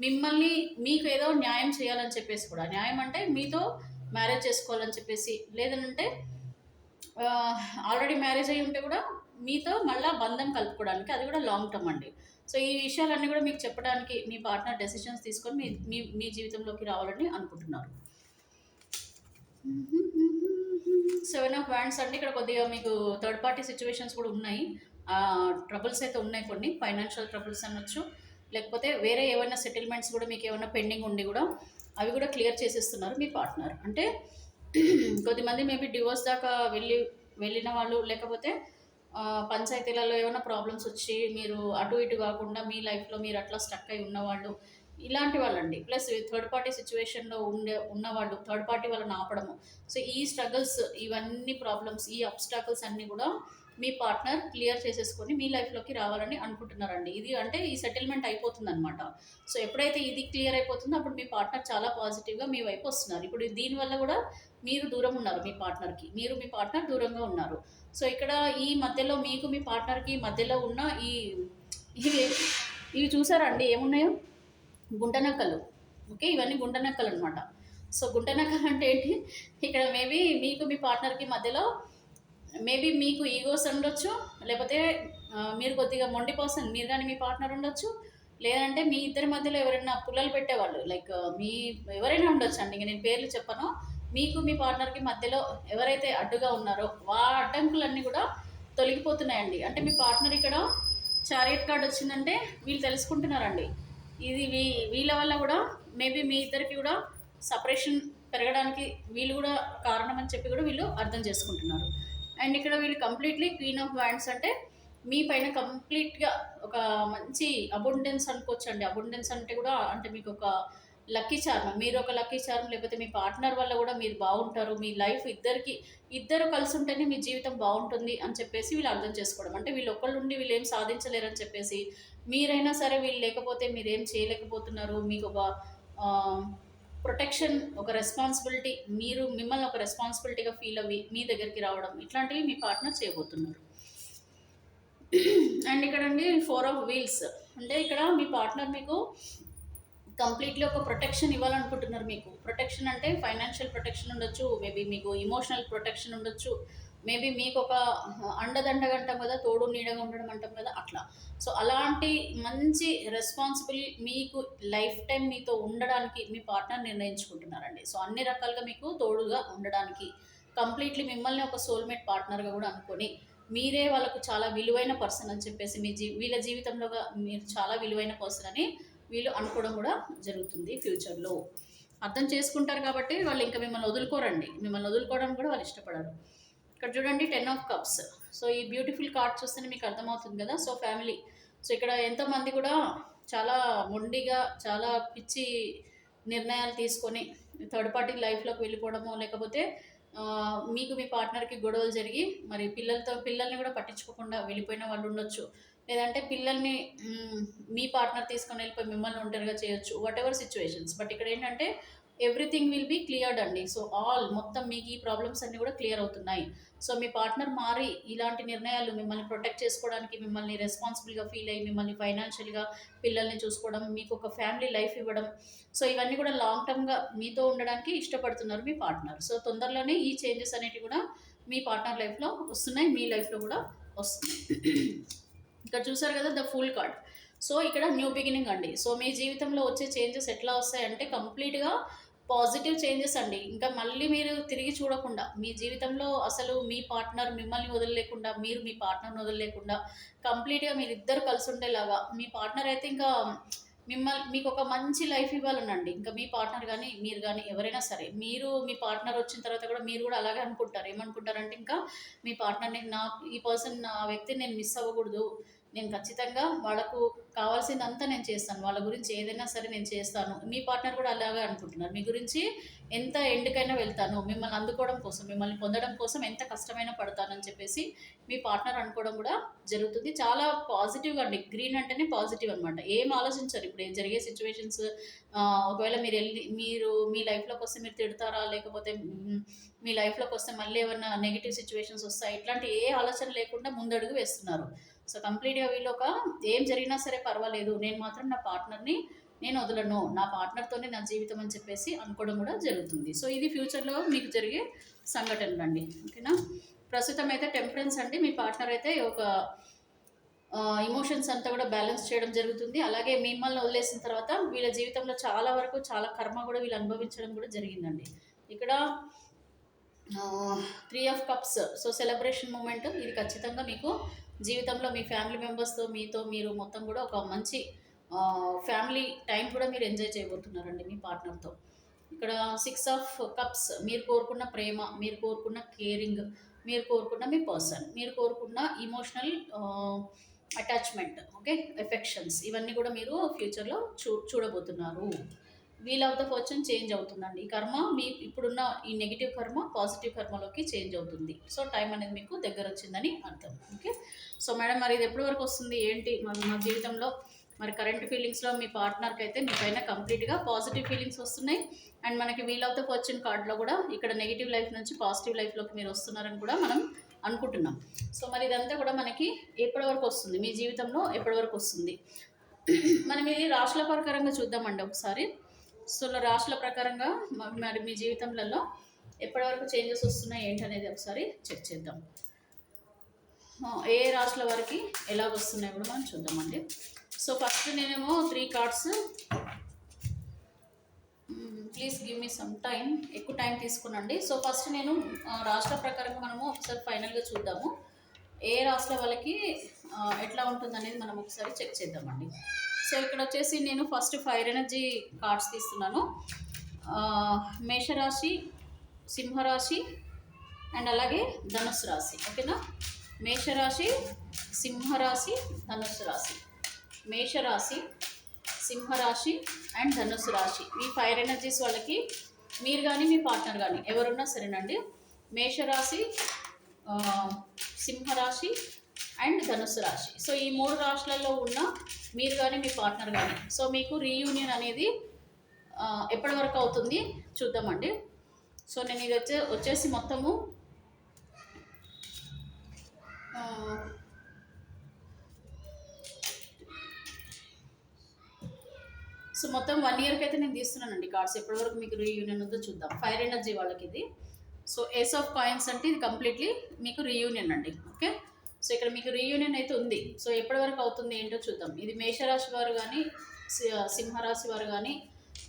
మిమ్మల్ని మీకు ఏదో న్యాయం చేయాలని చెప్పేసి కూడా, న్యాయం అంటే మీతో మ్యారేజ్ చేసుకోవాలని చెప్పేసి, లేదంటే ఆల్రెడీ మ్యారేజ్ అయ్యి ఉంటే కూడా మీతో మళ్ళీ బంధం కలుపుకోవడానికి, అది కూడా లాంగ్ టర్మ్ అండి. సో ఈ విషయాలన్నీ కూడా మీకు చెప్పడానికి మీ పార్ట్నర్ డెసిషన్స్ తీసుకొని మీ మీ మీ జీవితంలోకి రావాలని అనుకుంటున్నారు. 7 ఆఫ్ వ్యాండ్స్ అంటే ఇక్కడ కొద్దిగా మీకు థర్డ్ పార్టీ సిచ్యువేషన్స్ కూడా ఉన్నాయి, ట్రబుల్స్ అయితే ఉన్నాయి, కొన్ని ఫైనాన్షియల్ ట్రబుల్స్ అనొచ్చు, లేకపోతే వేరే ఏమైనా సెటిల్మెంట్స్ కూడా మీకు ఏమైనా పెండింగ్ ఉండి కూడా అవి కూడా క్లియర్ చేసేస్తున్నారు మీ పార్ట్నర్. అంటే కొద్దిమంది మేబీ డివోర్స్ దాకా వెళ్ళిన వాళ్ళు, లేకపోతే పంచాయతీలలో ఏమైనా ప్రాబ్లమ్స్ వచ్చి మీరు అటు ఇటు కాకుండా మీ లైఫ్లో మీరు అట్లా స్టక్ అయి ఉన్నవాళ్ళు, ఇలాంటి వాళ్ళండి. ప్లస్ థర్డ్ పార్టీ సిచ్యువేషన్లో ఉన్నవాళ్ళు, థర్డ్ పార్టీ వాళ్ళని ఆపడము. సో ఈ స్ట్రగుల్స్, ఇవన్నీ ప్రాబ్లమ్స్, ఈ అబ్స్టాకల్స్ అన్నీ కూడా మీ పార్ట్నర్ క్లియర్ చేసేసుకొని మీ లైఫ్లోకి రావాలని అనుకుంటున్నారండి. ఇది అంటే ఈ సెటిల్మెంట్ అయిపోతుంది అనమాట. సో ఎప్పుడైతే ఇది క్లియర్ అయిపోతుందో అప్పుడు మీ పార్ట్నర్ చాలా పాజిటివ్గా మీ వైపు వస్తున్నారు. ఇప్పుడు దీనివల్ల కూడా మీరు దూరం ఉన్నారు మీ పార్ట్నర్కి, మీరు మీ పార్ట్నర్ దూరంగా ఉన్నారు. సో ఇక్కడ ఈ మధ్యలో మీకు మీ పార్ట్నర్కి మధ్యలో ఉన్న ఇవి చూసారండి ఏమున్నాయో, గుంటనక్కలు. ఓకే, ఇవన్నీ గుంటనక్కలు అనమాట. సో గుంటనక్కలు అంటే ఏంటి, ఇక్కడ మేబీ మీకు మీ పార్ట్నర్కి మధ్యలో మేబీ మీకు ఈగోస్ ఉండొచ్చు, లేకపోతే మీరు కొద్దిగా మొండి పర్సన్ మీరు కానీ మీ పార్ట్నర్ ఉండొచ్చు, లేదంటే మీ ఇద్దరి మధ్యలో ఎవరైనా పుల్లలు పెట్టేవాళ్ళు, లైక్ మీ ఎవరైనా ఉండొచ్చు అండి. ఇంకా నేను పేర్లు చెప్పను. మీకు మీ పార్ట్నర్కి మధ్యలో ఎవరైతే అడ్డుగా ఉన్నారో ఆ అడ్డంకులన్నీ కూడా తొలగిపోతున్నాయండి. అంటే మీ పార్ట్నర్ ఇక్కడ చారియట్ కార్డ్ వచ్చిందంటే వీళ్ళు తెలుసుకుంటున్నారండి, ఇది వీళ్ళ వల్ల కూడా మేబీ మీ ఇద్దరికి కూడా సపరేషన్ పెరగడానికి వీళ్ళు కూడా కారణం అని చెప్పి కూడా వీళ్ళు అర్థం చేసుకుంటున్నారు. అండ్ ఇక్కడ వీళ్ళు కంప్లీట్లీ క్వీన్ ఆఫ్ వ్యాండ్స్ అంటే మీ పైన కంప్లీట్గా ఒక మంచి అబుండెన్స్ అనుకోవచ్చు అండి. అబుండెన్స్ అంటే కూడా అంటే మీకు ఒక లక్కీ చార్మ్, మీరు ఒక లక్కీ చార్మ్, లేకపోతే మీ పార్ట్నర్ వల్ల కూడా మీరు బాగుంటారు, మీ లైఫ్ ఇద్దరు కలిసి ఉంటేనే మీ జీవితం బాగుంటుంది అని చెప్పేసి వీళ్ళు అర్థం చేసుకోవడం. అంటే వీళ్ళు ఒక్కళ్ళు ఉండి వీళ్ళు ఏం సాధించలేరని చెప్పేసి, మీరైనా సరే వీళ్ళు లేకపోతే మీరేం చేయలేకపోతున్నారు, మీకు ఒక ప్రొటెక్షన్, ఒక రెస్పాన్సిబిలిటీ, మిమ్మల్ని ఒక రెస్పాన్సిబిలిటీగా ఫీల్ అవ్వి మీ దగ్గరికి రావడం, ఇట్లాంటివి మీ పార్ట్నర్ చేయబోతున్నారు. అండ్ ఇక్కడ అండి 4 ఆఫ్ వీల్స్ అంటే ఇక్కడ మీ పార్ట్నర్ మీకు కంప్లీట్లీ ఒక ప్రొటెక్షన్ ఇవ్వాలనుకుంటున్నారు. మీకు ప్రొటెక్షన్ అంటే ఫైనాన్షియల్ ప్రొటెక్షన్ ఉండొచ్చు, మేబీ మీకు ఇమోషనల్ ప్రొటెక్షన్ ఉండొచ్చు, మేబీ మీకు ఒక అండదండగా అంటాం కదా, తోడు నీడగా ఉండడం అంటాం కదా, అట్లా. సో అలాంటి మంచి రెస్పాన్సిబుల్ మీకు లైఫ్ టైం మీతో ఉండడానికి మీ పార్ట్నర్ నిర్ణయించుకుంటున్నారండి. సో అన్ని రకాలుగా మీకు తోడుగా ఉండడానికి, కంప్లీట్లీ మిమ్మల్ని ఒక సోల్మేట్ పార్ట్నర్గా కూడా అనుకొని, మీరే వాళ్ళకు చాలా విలువైన పర్సన్ అని చెప్పేసి, వీళ్ళ జీవితంలో మీరు చాలా విలువైన పర్సన్ అని వీళ్ళు అనుకోవడం కూడా జరుగుతుంది ఫ్యూచర్లో. అర్థం చేసుకుంటారు కాబట్టి వాళ్ళు ఇంకా మిమ్మల్ని వదులుకోరండి, మిమ్మల్ని వదులుకోవడం కూడా వాళ్ళు ఇష్టపడరు. ఇక్కడ చూడండి 10 ఆఫ్ కప్స్. సో ఈ బ్యూటిఫుల్ కార్డ్ చూస్తేనే మీకు అర్థమవుతుంది కదా. సో ఫ్యామిలీ, సో ఇక్కడ ఎంతోమంది కూడా చాలా మొండిగా చాలా పిచ్చి నిర్ణయాలు తీసుకొని థర్డ్ పార్టీ లైఫ్లోకి వెళ్ళిపోవడము, లేకపోతే మీకు మీ పార్ట్నర్కి గొడవలు జరిగి మరి పిల్లల్ని కూడా పట్టించుకోకుండా వెళ్ళిపోయిన వాళ్ళు ఉండొచ్చు. లేదంటే పిల్లల్ని మీ పార్ట్నర్ తీసుకొని వెళ్ళిపోయి మిమ్మల్ని ఒంటరిగా చేయొచ్చు, వాట్ ఎవర్ సిచ్యువేషన్స్. బట్ ఇక్కడ ఏంటంటే ఎవ్రీథింగ్ విల్ బీ క్లియర్డ్ అండి. సో మొత్తం మీకు ఈ ప్రాబ్లమ్స్ అన్నీ కూడా క్లియర్ అవుతున్నాయి. సో మీ పార్ట్నర్ మారి ఇలాంటి నిర్ణయాలు మిమ్మల్ని ప్రొటెక్ట్ చేసుకోవడానికి, మిమ్మల్ని రెస్పాన్సిబుల్గా ఫీల్ అయ్యి మిమ్మల్ని ఫైనాన్షియల్గా పిల్లల్ని చూసుకోవడం, మీకు ఒక ఫ్యామిలీ లైఫ్ ఇవ్వడం, సో ఇవన్నీ కూడా లాంగ్ టర్మ్గా మీతో ఉండడానికి ఇష్టపడుతున్నారు మీ పార్ట్నర్. సో తొందరలోనే ఈ చేంజెస్ అనేవి కూడా మీ పార్ట్నర్ లైఫ్లో వస్తున్నాయి, మీ లైఫ్లో కూడా వస్తున్నాయి. ఇక్కడ చూసారు కదా ద ఫుల్ కార్డ్. సో ఇక్కడ న్యూ బిగినింగ్ అండి. సో మీ జీవితంలో వచ్చే చేంజెస్ ఎట్లా వస్తాయంటే కంప్లీట్గా పాజిటివ్ చేంజెస్ అండి. ఇంకా మళ్ళీ మీరు తిరిగి చూడకుండా మీ జీవితంలో అసలు మీ పార్ట్నర్ మిమ్మల్ని వదిలేకుండా, మీరు మీ పార్ట్నర్ని వదిలేకుండా కంప్లీట్గా మీరిద్దరు కలిసి ఉండేలాగా మీ పార్ట్నర్ అయితే ఇంకా మీకు ఒక మంచి లైఫ్ ఇవ్వాలనండి. ఇంకా మీ పార్ట్నర్ కానీ మీరు కానీ ఎవరైనా సరే, మీరు మీ పార్ట్నర్ వచ్చిన తర్వాత కూడా మీరు కూడా అలాగే అనుకుంటారు. ఏమనుకుంటారంటే ఇంకా మీ పార్ట్నర్ని ఈ పర్సన్ ఆ వ్యక్తిని నేను మిస్ అవ్వకూడదు, నేను ఖచ్చితంగా వాళ్ళకు కావాల్సిందంతా నేను చేస్తాను, వాళ్ళ గురించి ఏదైనా సరే నేను చేస్తాను. మీ పార్ట్నర్ కూడా అలాగే అనుకుంటున్నారు, మీ గురించి ఎంత ఎండుకైనా వెళ్తాను, మిమ్మల్ని అందుకోవడం కోసం, మిమ్మల్ని పొందడం కోసం ఎంత కష్టమైనా పడతానని చెప్పేసి మీ పార్ట్నర్ అనుకోవడం కూడా జరుగుతుంది. చాలా పాజిటివ్గా అండి. గ్రీన్ అంటేనే పాజిటివ్ అనమాట. ఏం ఆలోచించారు ఇప్పుడు ఏం జరిగే సిచ్యువేషన్స్. ఒకవేళ మీరు మీ లైఫ్లోకి వస్తే మీరు తిడతారా, లేకపోతే మీ లైఫ్లోకి వస్తే మళ్ళీ ఏమైనా నెగిటివ్ సిచ్యువేషన్స్ వస్తాయి, ఇట్లాంటి ఏ ఆలోచన లేకుండా ముందడుగు వేస్తున్నారు. సో కంప్లీట్గా వీళ్ళు ఏం జరిగినా సరే పర్వాలేదు, నేను మాత్రం నా పార్ట్నర్ని నేను వదలను, నా పార్ట్నర్తోనే నా జీవితం అని చెప్పేసి అనుకోవడం కూడా జరుగుతుంది. సో ఇది ఫ్యూచర్లో మీకు జరిగే సంఘటనలు అండి. ఓకేనా. ప్రస్తుతం అయితే టెంపరెన్స్ అండి. మీ పార్ట్నర్ అయితే ఒక ఇమోషన్స్ అంతా కూడా బ్యాలెన్స్ చేయడం జరుగుతుంది. అలాగే మిమ్మల్ని వదిలేసిన తర్వాత వీళ్ళ జీవితంలో చాలా వరకు చాలా కర్మ కూడా వీళ్ళు అనుభవించడం కూడా జరిగిందండి. ఇక్కడ 3 of cups. So celebration moment ఇది ఖచ్చితంగా మీకు జీవితంలో మీ ఫ్యామిలీ మెంబర్స్తో మీరు మొత్తం కూడా ఒక మంచి ఫ్యామిలీ టైం కూడా మీరు ఎంజాయ్ చేయబోతున్నారండి మీ పార్ట్నర్తో. ఇక్కడ 6 ఆఫ్ కప్స్. మీరు కోరుకున్న ప్రేమ, మీరు కోరుకున్న కేరింగ్, మీరు కోరుకున్న మీ పర్సన్, మీరు కోరుకున్న ఇమోషనల్ అటాచ్మెంట్, ఓకే, ఎఫెక్షన్స్, ఇవన్నీ కూడా మీరు ఫ్యూచర్లో చూడబోతున్నారు. Wheel of the fortune change అవుతుందండి. ఈ కర్మ మీ ఇప్పుడున్న ఈ నెగిటివ్ కర్మ పాజిటివ్ కర్మలోకి చేంజ్ అవుతుంది. సో టైం అనేది మీకు దగ్గర వచ్చిందని అర్థం. ఓకే. సో మేడం మరి ఇది ఎప్పటి వరకు వస్తుంది ఏంటి మా జీవితంలో మరి కరెంట్ ఫీలింగ్స్లో మీ పార్ట్నర్కి అయితే మీపైన కంప్లీట్గా పాజిటివ్ ఫీలింగ్స్ వస్తున్నాయి. అండ్ మనకి వీల్ ఆఫ్ ద ఫార్చ్యూన్ కార్డ్లో కూడా ఇక్కడ నెగిటివ్ లైఫ్ నుంచి పాజిటివ్ లైఫ్లోకి మీరు వస్తున్నారని కూడా మనం అనుకుంటున్నాం. సో మరి ఇదంతా కూడా మనకి ఎప్పటి వరకు వస్తుంది, మీ జీవితంలో ఎప్పటి వరకు వస్తుంది, మనం ఇది రాశుల ప్రకారంగా చూద్దామండి ఒకసారి. సో రాశుల ప్రకారంగా మరి మీ జీవితంలో ఎప్పటివరకు చేంజెస్ వస్తున్నాయి ఏంటనేది ఒకసారి చెక్ చేద్దాం. ఏ రాశుల వారికి ఎలా వస్తున్నాయి కూడా మనం చూద్దామండి. సో ఫస్ట్ నేనేమో 3 cards, please give me some time, ఎక్కువ టైం తీసుకునండి. సో ఫస్ట్ నేను రాశుల ప్రకారంగా మనము ఒకసారి ఫైనల్గా చూద్దాము ఏ రాశుల వాళ్ళకి ఎట్లా ఉంటుందనేది మనం ఒకసారి చెక్ చేద్దామండి. సో ఇక్కడ వచ్చేసి నేను ఫస్ట్ ఫైర్ ఎనర్జీ కార్డ్స్ తీస్తున్నాను. మేషరాశి, సింహరాశి అండ్ అలాగే ధనుస్సు రాశి. ఓకేనా. మేషరాశి, సింహరాశి, ధనుస్సు రాశి. మేషరాశి, సింహరాశి అండ్ ధనుస్సు రాశి. ఈ ఫైర్ ఎనర్జీస్ వాళ్ళకి మీరు కానీ మీ పార్ట్నర్ కానీ ఎవరున్నా సరేనండి. మేషరాశి, సింహరాశి అండ్ ధనుస్సు రాశి. సో ఈ 3 రాశులలో ఉన్న మీరు కానీ మీ పార్ట్నర్ కానీ సో మీకు రీయూనియన్ అనేది ఎప్పటి వరకు అవుతుంది చూద్దామండి. సో నేను ఇది వచ్చేసి మొత్తము సో మొత్తం 1 ఇయర్కి అయితే నేను తీస్తున్నానండి కార్డ్స్. ఎప్పటివరకు మీకు రీయూనియన్ ఉందో చూద్దాం. ఫైర్ ఎనర్జీ వాళ్ళకి ఇది. సో ఏస్ ఆఫ్ కాయిన్స్ అంటే ఇది కంప్లీట్లీ మీకు రీయూనియన్ అండి. ఓకే. సో ఇక్కడ మీకు రీయూనియన్ అయితే ఉంది. సో ఎప్పటి వరకు అవుతుంది ఏంటో చూద్దాం. ఇది మేషరాశి వారు కానీ సింహరాశి వారు కానీ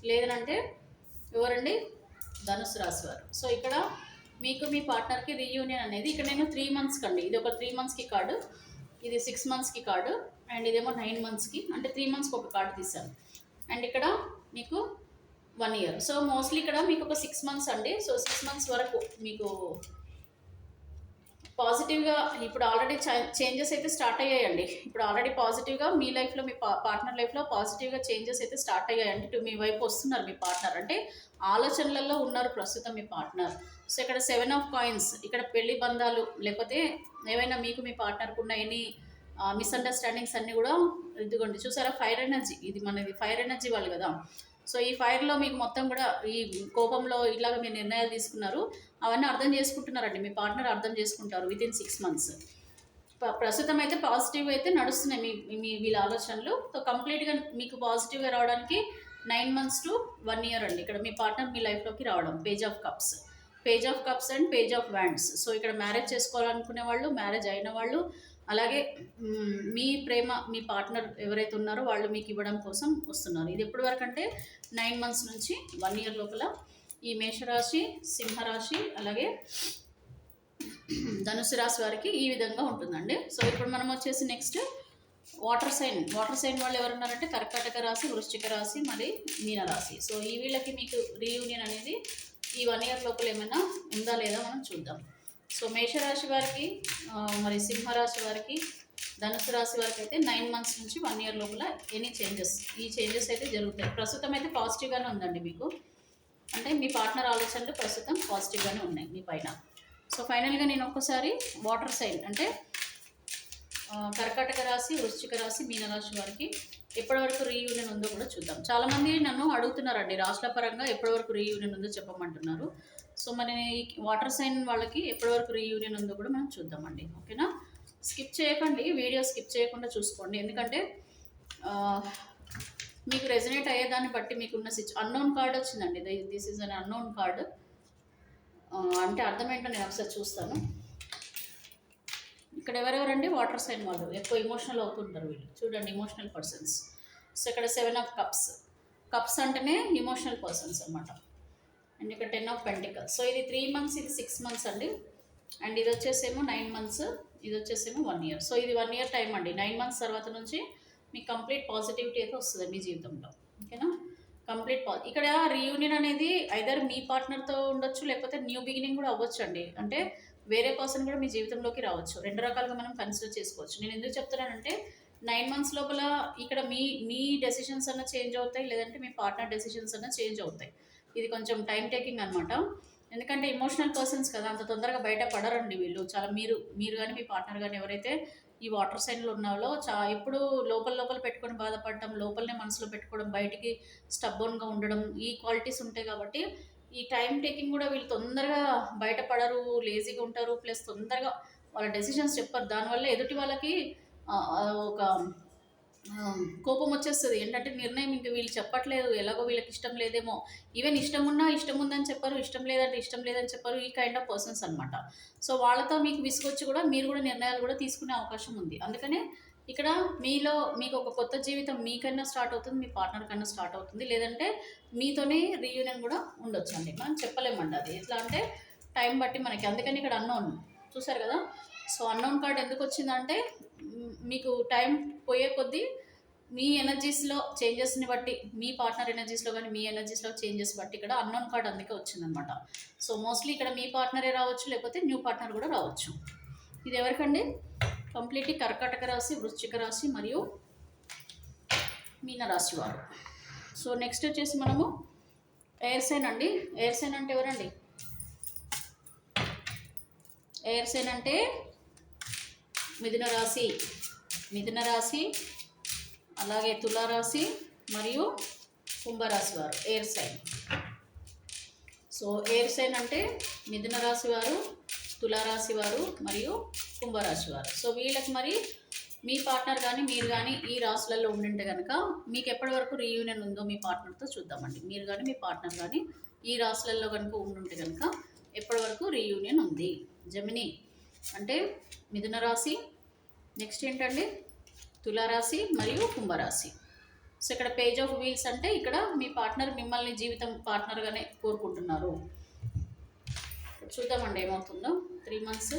లేదనంటే ఎవరండి ధనుసు రాశి వారు. సో ఇక్కడ మీకు మీ పార్ట్నర్కి రీయూనియన్ అనేది ఇక్కడ నేను 3 మంత్స్కి అండి. ఇది ఒక 3 మంత్స్కి కార్డు, ఇది 6 మంత్స్కి కార్డు అండ్ ఇదేమో 9 మంత్స్కి, అంటే 3 మంత్స్కి ఒక కార్డు తీసాను. అండ్ ఇక్కడ మీకు 1 ఇయర్. సో మోస్ట్లీ ఇక్కడ మీకు ఒక 6 మంత్స్ అండి. సో 6 మంత్స్ వరకు మీకు పాజిటివ్గా ఇప్పుడు ఆల్రెడీ చేంజెస్ అయితే స్టార్ట్ అయ్యాయండి. ఇప్పుడు ఆల్రెడీ పాజిటివ్గా మీ లైఫ్లో మీ పార్ట్నర్ లైఫ్లో పాజిటివ్గా చేంజెస్ అయితే స్టార్ట్ అయ్యాయండి. ఇటు మీ వైపు వస్తున్నారు మీ పార్ట్నర్, అంటే ఆలోచనలలో ఉన్నారు ప్రస్తుతం మీ పార్ట్నర్. సో ఇక్కడ 7 ఆఫ్ కాయిన్స్, ఇక్కడ పెళ్లి బంధాలు లేకపోతే ఏవైనా మీకు మీ పార్ట్నర్కు ఉన్న ఎనీ మిస్అండర్స్టాండింగ్స్ అన్నీ కూడా ఇదిగోండి చూసారా, ఫైర్ ఎనర్జీ, ఇది మనది ఫైర్ ఎనర్జీ వాళ్ళు కదా. సో ఈ ఫైర్లో మీకు మొత్తం కూడా ఈ కోపంలో ఇలాగ మీరు నిర్ణయాలు తీసుకున్నారు, అవన్నీ అర్థం చేసుకుంటున్నారండి మీ పార్ట్నర్, అర్థం చేసుకుంటారు వితిన్ 6 మంత్స్. ప్రస్తుతం అయితే పాజిటివ్ అయితే నడుస్తున్నాయి మీ వీళ్ళ ఆలోచనలు. సో కంప్లీట్గా మీకు పాజిటివ్గా రావడానికి 9 మంత్స్ టు 1 ఇయర్ అండి. ఇక్కడ మీ పార్ట్నర్ మీ లైఫ్లోకి రావడం, page of cups, page of cups and page of wands. So ఇక్కడ మ్యారేజ్ చేసుకోవాలనుకునే వాళ్ళు, మ్యారేజ్ అయిన వాళ్ళు, అలాగే మీ ప్రేమ మీ పార్ట్నర్ ఎవరైతే ఉన్నారో వాళ్ళు మీకు ఇవ్వడం కోసం వస్తున్నారు. ఇది ఎప్పటి వరకు అంటే 9 మంత్స్ నుంచి 1 ఇయర్ లోపల ఈ మేషరాశి, సింహరాశి, అలాగే ధనుసు రాశి వారికి ఈ విధంగా ఉంటుందండి. సో ఇప్పుడు మనం వచ్చేసి నెక్స్ట్ వాటర్ సైన్ వాళ్ళు ఎవరున్నారంటే కర్కాటక రాశి, వృశ్చిక రాశి, మరి మీన రాశి. సో ఈ వీళ్ళకి మీకు రీయూనియన్ అనేది ఈ 1 ఇయర్ లోపల ఏమైనా ఉందా లేదా మనం చూద్దాం. సో మేషరాశి వారికి, మరి సింహరాశి వారికి, ధనుసు రాశి వారికి అయితే 9 మంత్స్ నుంచి 1 ఇయర్ లోపల ఎనీ చేంజెస్, ఈ చేంజెస్ అయితే జరుగుతాయి. ప్రస్తుతం అయితే పాజిటివ్గానే ఉందండి మీకు, అంటే మీ పార్ట్నర్ ఆలోచనలు ప్రస్తుతం పాజిటివ్గానే ఉన్నాయి మీ పైన. సో ఫైనల్గా నేను ఒక్కసారి వాటర్ సైన్ అంటే కర్కాటక రాశి, వృశ్చిక రాశి, మీనరాశి వారికి ఎప్పటివరకు రీయూనియన్ ఉందో కూడా చూద్దాం. చాలామంది నన్ను అడుగుతున్నారండి రాశుల పరంగా ఎప్పటివరకు రీయూనియన్ ఉందో చెప్పమంటున్నారు. సో మరి వాటర్ సైన్ వాళ్ళకి ఎప్పటివరకు రీయూనియన్ ఉందో కూడా మనం చూద్దామండి. ఓకేనా, స్కిప్ చేయకండి, వీడియో స్కిప్ చేయకుండా చూసుకోండి. ఎందుకంటే మీకు రెజనేట్ అయ్యేదాన్ని బట్టి మీకున్న అన్నోన్ కార్డ్ వచ్చిందండి. This is an unknown card. అంటే అర్థం ఏంటో నేను ఒకసారి చూస్తాను. ఇక్కడ ఎవరెవరండి వాటర్ సైన్ వాళ్ళు ఎక్కువ ఇమోషనల్ అవుతుంటారు వీళ్ళు, చూడండి ఇమోషనల్ పర్సన్స్. సో ఇక్కడ 7 ఆఫ్ కప్స్, కప్స్ అంటేనే ఇమోషనల్ పర్సన్స్ అనమాట. అండ్ ఇక్కడ 10 ఆఫ్ పెంటికల్స్. సో ఇది 3 మంత్స్, ఇది 6 మంత్స్ అండి. అండ్ ఇది వచ్చేసేమో 9 మంత్స్, ఇది వచ్చేసేమో 1 ఇయర్. సో ఇది 1 ఇయర్ టైం అండి. 9 మంత్స్ తర్వాత నుంచి మీకు కంప్లీట్ పాజిటివిటీ అయితే వస్తుంది మీ జీవితంలో. ఓకేనా, కంప్లీట్ ఇక్కడ రీయూనియన్ అనేది ఐదర్ మీ పార్ట్నర్తో ఉండొచ్చు, లేకపోతే న్యూ బిగినింగ్ కూడా అవ్వచ్చు అండి. అంటే వేరే పర్సన్ కూడా మీ జీవితంలోకి రావచ్చు. 2 రకాలుగా మనం కన్సిడర్ చేసుకోవచ్చు. నేను ఎందుకు చెప్తున్నానంటే 9 మంత్స్ లోపల ఇక్కడ మీ డెసిషన్స్ అన్న చేంజ్ అవుతాయి, లేదంటే మీ పార్ట్నర్ డెసిషన్స్ అన్న చేంజ్ అవుతాయి. ఇది కొంచెం టైం టేకింగ్ అనమాట. ఎందుకంటే ఇమోషనల్ పర్సన్స్ కదా, అంత తొందరగా బయట పడరండి వీళ్ళు. చాలా మీరు కానీ మీ పార్ట్నర్ కానీ ఎవరైతే ఈ వాటర్ సైన్లో ఉన్నాలో ఎప్పుడు లోపల పెట్టుకొని బాధపడటం, లోపలనే మనసులో పెట్టుకోవడం, బయటికి స్టబ్బోన్గా ఉండడం, ఈ క్వాలిటీస్ ఉంటాయి. కాబట్టి ఈ టైం టేకింగ్ కూడా వీళ్ళు తొందరగా బయటపడరు, లేజీగా ఉంటారు, ప్లస్ తొందరగా వాళ్ళ డెసిషన్స్ చెప్పరు. దానివల్ల ఎదుటి వాళ్ళకి ఒక కోపం వచ్చేస్తుంది. ఏంటంటే నిర్ణయం ఇంక వీళ్ళు చెప్పట్లేదు, ఎలాగో వీళ్ళకి ఇష్టం లేదేమో, ఈవెన్ ఇష్టం ఉన్నా ఇష్టం ఉందని చెప్పారు, ఇష్టం లేదంటే ఇష్టం లేదని చెప్పారు. ఈ కైండ్ ఆఫ్ పర్సన్స్ అనమాట. సో వాళ్ళతో మీకు విసుగొచ్చి కూడా మీరు కూడా నిర్ణయాలు కూడా తీసుకునే అవకాశం ఉంది. అందుకనే ఇక్కడ మీకు ఒక కొత్త జీవితం మీకన్నా స్టార్ట్ అవుతుంది, మీ పార్ట్నర్ కన్నా స్టార్ట్ అవుతుంది, లేదంటే మీతోనే రీయూనియన్ కూడా ఉండొచ్చు అండి. మనం చెప్పలేమండి అది ఎట్లా అంటే టైం బట్టి మనకి. అందుకని ఇక్కడ అన్నోన్ చూసారు కదా. సో అన్నోన్ కార్డ్ ఎందుకు వచ్చిందంటే మీకు టైం పోయే కొద్దీ మీ ఎనర్జీస్లో చేంజెస్ని బట్టి, మీ పార్ట్నర్ ఎనర్జీస్లో కానీ మీ ఎనర్జీస్లో చేంజెస్ బట్టి ఇక్కడ అన్నోన్ కార్డ్ అందుకే వచ్చిందనమాట. సో మోస్ట్లీ ఇక్కడ మీ పార్ట్నరే రావచ్చు, లేకపోతే న్యూ పార్ట్నర్ కూడా రావచ్చు. ఇది ఎవరికండి? కంప్లీట్లీ కర్కాటక రాశి, వృశ్చిక రాశి మరియు మీన రాశి వారు. సో నెక్స్ట్ వచ్చేసి మనము ఎయిర్ సైన్ అండి. ఎయిర్ సైన్ అంటే ఎవరండి? ఎయిర్ సైన్ అంటే మిథున రాశి, అలాగే తులారాశి మరియు కుంభరాశి వారు air sign. So air sign అంటే మిథున రాశి వారు, తులారాశి వారు మరియు కుంభరాశి వారు. సో వీళ్ళకి మరి మీ పార్ట్నర్ కానీ మీరు కానీ ఈ రాశులలో ఉండింటే కనుక మీకు ఎప్పటి వరకు రీయూనియన్ ఉందో మీ పార్ట్నర్తో చూద్దామండి. మీరు కానీ మీ పార్ట్నర్ కానీ ఈ రాశులలో కనుక ఉండుంటే కనుక ఎప్పటి వరకు రీయూనియన్ ఉంది. జెమిని అంటే మిథున రాశి, నెక్స్ట్ ఏంటండి తులారాశి మరియు కుంభరాశి. సో ఇక్కడ పేజ్ ఆఫ్ వీల్స్ అంటే ఇక్కడ మీ పార్ట్నర్ మిమ్మల్ని జీవితం పార్ట్నర్గానే కోరుకుంటున్నారు. చూద్దామండి ఏమవుతుందో. 3 months,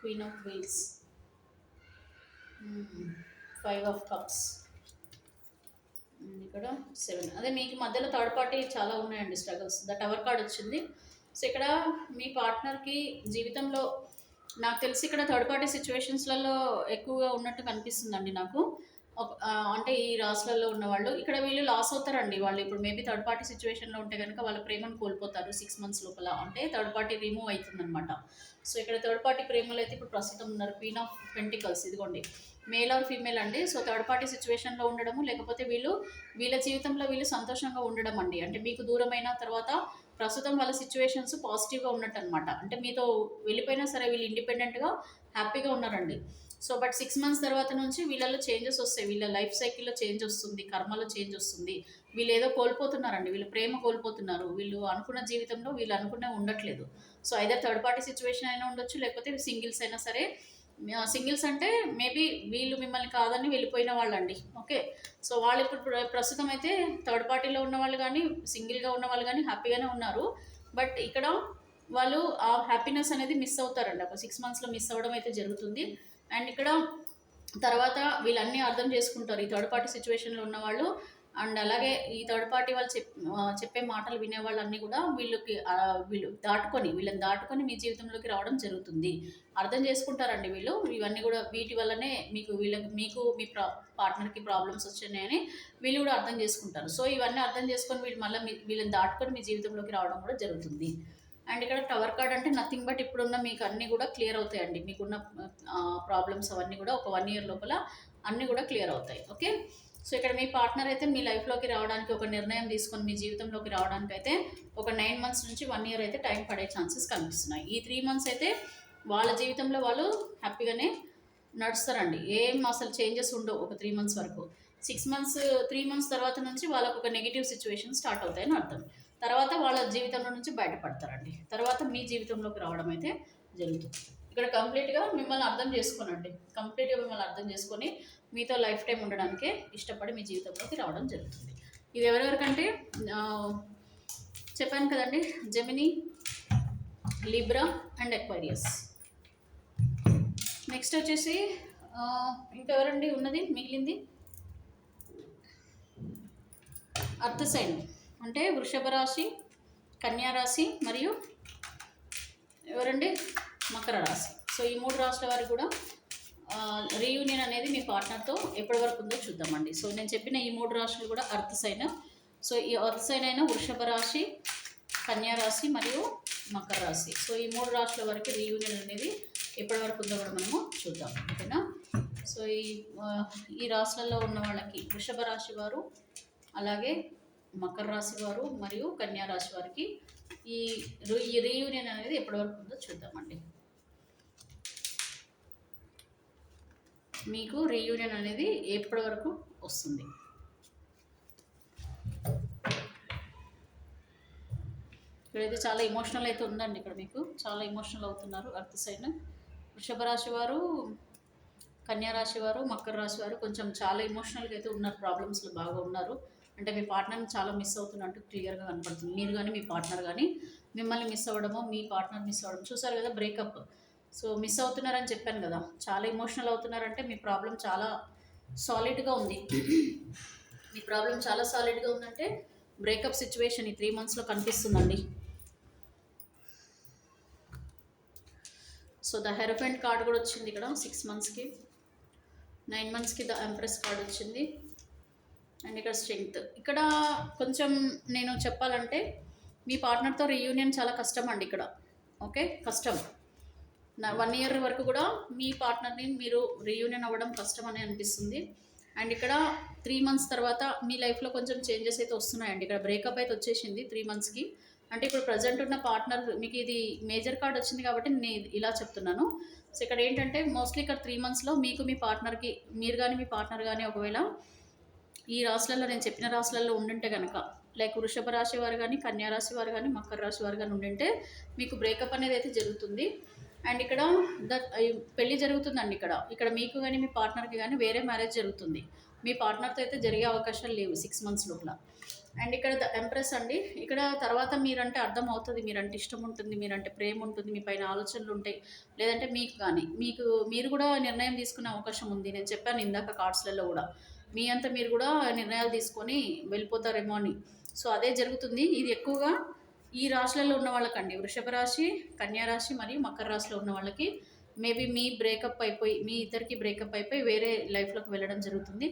queen of wheels, 5 of cups, ఇక్కడ 7. అదే మీకు మధ్యలో థర్డ్ పార్టీ చాలా ఉన్నాయండి స్ట్రగల్స్. ద టవర్ కార్డ్ వచ్చింది. సో ఇక్కడ మీ పార్ట్నర్కి జీవితంలో నాకు తెలిసి ఇక్కడ థర్డ్ పార్టీ సిచ్యువేషన్స్లలో ఎక్కువగా ఉన్నట్టు కనిపిస్తుందండి నాకు. అంటే ఈ రాసులలో ఉన్నవాళ్ళు ఇక్కడ వీళ్ళు లాస్ అవుతారండి. వాళ్ళు ఇప్పుడు మేబీ థర్డ్ పార్టీ సిచ్యువేషన్లో ఉంటే కనుక వాళ్ళ ప్రేమను కోల్పోతారు 6 months లోపల. అంటే థర్డ్ పార్టీ రిమూవ్ అవుతుందన్నమాట. సో ఇక్కడ థర్డ్ పార్టీ ప్రేమలు అయితే ఇప్పుడు ప్రస్తుతం ఉన్నారు. క్వీన్ ఆఫ్ పెంటికల్స్ ఇదిగోండి, మేల్ ఆర్ ఫీమేల్ అండి. సో థర్డ్ పార్టీ సిచ్యువేషన్లో ఉండడము, లేకపోతే వీళ్ళ జీవితంలో వీళ్ళు సంతోషంగా ఉండడం అండి. అంటే మీకు దూరమైన తర్వాత ప్రస్తుతం వాళ్ళ సిచ్యువేషన్స్ పాజిటివ్గా ఉన్నట్టు అనమాట. అంటే మీతో వెళ్ళిపోయినా సరే వీళ్ళు ఇండిపెండెంట్గా హ్యాపీగా ఉన్నారండి. సో బట్ 6 months తర్వాత నుంచి వీళ్ళలో చేంజెస్ వస్తాయి. వీళ్ళ లైఫ్ సైకిల్లో చేంజ్ వస్తుంది, కర్మలో చేంజ్ వస్తుంది. వీళ్ళు ఏదో కోల్పోతున్నారండి, వీళ్ళు ప్రేమ కోల్పోతున్నారు. వీళ్ళు అనుకున్న జీవితంలో వీళ్ళు అనుకునే ఉండట్లేదు. So either third party situation అయినా ఉండొచ్చు, లేకపోతే సింగిల్స్ అయినా సరే. సింగిల్స్ అంటే మేబీ వీళ్ళు మిమ్మల్ని కాదని వెళ్ళిపోయిన వాళ్ళండి. ఓకే, సో వాళ్ళు ఇప్పుడు ప్రస్తుతం అయితే థర్డ్ పార్టీలో ఉన్న వాళ్ళు కానీ సింగిల్గా ఉన్న వాళ్ళు కానీ హ్యాపీగానే ఉన్నారు. బట్ ఇక్కడ వాళ్ళు ఆ హ్యాపీనెస్ అనేది మిస్ అవుతారండి. ఒక 6 monthsలో మిస్ అవ్వడం అయితే జరుగుతుంది. అండ్ ఇక్కడ తర్వాత వీళ్ళన్నీ అర్థం చేసుకుంటారు ఈ థర్డ్ పార్టీ సిచ్యువేషన్లో ఉన్నవాళ్ళు. అండ్ అలాగే ఈ థర్డ్ పార్టీ వాళ్ళు చెప్పే మాటలు వినేవాళ్ళన్నీ కూడా వీళ్ళని దాటుకొని మీ జీవితంలోకి రావడం జరుగుతుంది. అర్థం చేసుకుంటారండి వీళ్ళు. ఇవన్నీ కూడా వీటి వల్లనే మీకు మీ పార్ట్నర్కి ప్రాబ్లమ్స్ వచ్చినాయని వీళ్ళు కూడా అర్థం చేసుకుంటారు. సో ఇవన్నీ అర్థం చేసుకొని వీళ్ళని దాటుకొని మీ జీవితంలోకి రావడం కూడా జరుగుతుంది. అండ్ ఇక్కడ టవర్ కార్డ్ అంటే నథింగ్ బట్ ఇప్పుడున్న మీకు అన్నీ కూడా క్లియర్ అవుతాయండి. మీకున్న ప్రాబ్లమ్స్ అవన్నీ కూడా ఒక 1 year లోపల అన్నీ కూడా క్లియర్ అవుతాయి. ఓకే, సో ఇక్కడ మీ పార్ట్నర్ అయితే మీ లైఫ్లోకి రావడానికి ఒక నిర్ణయం తీసుకొని మీ జీవితంలోకి రావడానికి అయితే ఒక 9 months నుంచి 1 year అయితే టైం పడే ఛాన్సెస్ కనిపిస్తున్నాయి. ఈ 3 months అయితే వాళ్ళ జీవితంలో వాళ్ళు హ్యాపీగానే నడుస్తారండి. ఏం అసలు చేంజెస్ ఉండవు ఒక 3 months వరకు. 3 months తర్వాత నుంచి వాళ్ళకు ఒక నెగిటివ్ సిచ్యువేషన్ స్టార్ట్ అవుతాయని అర్థం. తర్వాత వాళ్ళ జీవితంలో నుంచి బయటపడతారండి. తర్వాత మీ జీవితంలోకి రావడం అయితే జరుగుతుంది. ఇక్కడ కంప్లీట్గా మిమ్మల్ని అర్థం చేసుకోనండి. కంప్లీట్గా మిమ్మల్ని అర్థం చేసుకొని మీతో లైఫ్ టైం ఉండడానికే ఇష్టపడి మీ జీవితంలోకి రావడం జరుగుతుంది. ఇది ఎవరెవరికంటే చెప్పాను కదండి, జెమినీ, లిబ్రా అండ్ ఎక్వైరియస్. నెక్స్ట్ వచ్చేసి ఇంకెవరండి ఉన్నది మిగిలింది, అర్త్ సైన్ అంటే వృషభ రాశి, కన్యా రాశి మరియు ఎవరండి మకర రాశి. సో ఈ 3 రాశుల వారికి కూడా రీయూనియన్ అనేది మీ పార్ట్నర్తో ఎప్పటి వరకు ఉందో చూద్దామండి. సో నేను చెప్పిన ఈ 3 రాశులు కూడా అర్త్ సైన్. సో ఈ అర్త్ సైన్ అయిన వృషభ రాశి, కన్యా రాశి మరియు మకర రాశి. సో ఈ 3 రాశుల వరకు రీయూనియన్ అనేది ఎప్పటి వరకు ఉందో కూడా మనము చూద్దాం. ఓకేనా. సో ఈ రాశులలో ఉన్న వాళ్ళకి వృషభ రాశి వారు, అలాగే మకర రాశి వారు మరియు కన్యా రాశి వారికి ఈ రీయూనియన్ అనేది ఎప్పటి వరకు ఉందో చూద్దామండి. మీకు రీయూనియన్ అనేది ఎప్పటి వరకు వస్తుంది. ఇక్కడైతే చాలా ఎమోషనల్ అయితే ఉందండి. ఇక్కడ మీకు చాలా ఎమోషనల్ అవుతున్నారు అర్త్ సైన్. వృషభ రాశి వారు, కన్యా రాశి వారు, మకర రాశి వారు కొంచెం చాలా ఎమోషనల్గా అయితే ఉన్నారు. ప్రాబ్లమ్స్లో బాగా ఉన్నారు. అంటే మీ పార్ట్నర్ని చాలా మిస్ అవుతున్నట్టు క్లియర్గా కనపడుతుంది. మీరు కానీ మీ పార్ట్నర్ కానీ మిమ్మల్ని మిస్ అవ్వడమో, మీ పార్ట్నర్ మిస్ అవ్వడం చూసారు కదా, బ్రేకప్. సో మిస్ అవుతున్నారని చెప్పాను కదా, చాలా ఎమోషనల్ అవుతున్నారంటే మీ ప్రాబ్లం చాలా సాలిడ్గా ఉంది. మీ ప్రాబ్లం చాలా సాలిడ్గా ఉందంటే బ్రేకప్ సిచ్యువేషన్ ఈ 3 monthsలో కనిపిస్తుందండి. సో ద హెరఫెంట్ కార్డ్ కూడా వచ్చింది ఇక్కడ 6 monthsకి. 9 monthsకి ద ఎంప్రెస్ కార్డ్ వచ్చింది. అండ్ ఇక్కడ స్ట్రెంగ్త్. ఇక్కడ కొంచెం నేను చెప్పాలంటే మీ పార్ట్నర్తో రీయూనియన్ చాలా కష్టం అండి ఇక్కడ. ఓకే, కష్టం. 1 year వరకు కూడా మీ పార్ట్నర్ని మీరు రీయూనియన్ అవ్వడం కష్టం అని అనిపిస్తుంది. అండ్ ఇక్కడ 3 months తర్వాత మీ లైఫ్లో కొంచెం చేంజెస్ అయితే వస్తున్నాయండి. ఇక్కడ బ్రేకప్ అయితే వచ్చేసింది 3 monthsకి. అంటే ఇప్పుడు ప్రజెంట్ ఉన్న పార్ట్నర్, మీకు ఇది మేజర్ కార్డ్ వచ్చింది కాబట్టి నేను ఇలా చెప్తున్నాను. సో ఇక్కడ ఏంటంటే మోస్ట్లీ ఇక్కడ 3 monthsలో మీకు మీ పార్ట్నర్కి, మీరు కానీ మీ పార్ట్నర్ కానీ ఒకవేళ ఈ రాశులలో నేను చెప్పిన రాశులలో ఉండుంటే కనుక, లైక్ వృషభ రాశి వారు కానీ, కన్యా రాశి వారు కానీ, మకర రాశి వారు కానీ ఉండుంటే మీకు బ్రేకప్ అనేది అయితే జరుగుతుంది. అండ్ ఇక్కడ పెళ్ళి జరుగుతుందండి. ఇక్కడ మీకు కానీ మీ పార్ట్నర్కి కానీ వేరే మ్యారేజ్ జరుగుతుంది. మీ పార్ట్నర్తో అయితే జరిగే అవకాశాలు లేవు 6 months లోపల. అండ్ ఇక్కడ ద ఎంప్రెస్ అండి. ఇక్కడ తర్వాత మీరంటే అర్థం అవుతుంది, మీరంటే ఇష్టం ఉంటుంది, మీరంటే ప్రేమ ఉంటుంది, మీ పైన ఆలోచనలు ఉంటాయి. లేదంటే మీరు కూడా నిర్ణయం తీసుకునే అవకాశం ఉంది. నేను చెప్పాను ఇందాక కార్డ్స్లలో కూడా, మీ మీరు కూడా నిర్ణయాలు తీసుకొని వెళ్ళిపోతారేమో అని. సో అదే జరుగుతుంది. ఇది ఎక్కువగా ఈ రాశులలో ఉన్న వాళ్ళకండి, వృషభ రాశి, కన్యా రాశి మరియు మకర రాశిలో ఉన్న వాళ్ళకి మేబీ మీ బ్రేకప్ అయిపోయి, మీ ఇద్దరికి బ్రేకప్ అయిపోయి వేరే లైఫ్లోకి వెళ్ళడం జరుగుతుంది.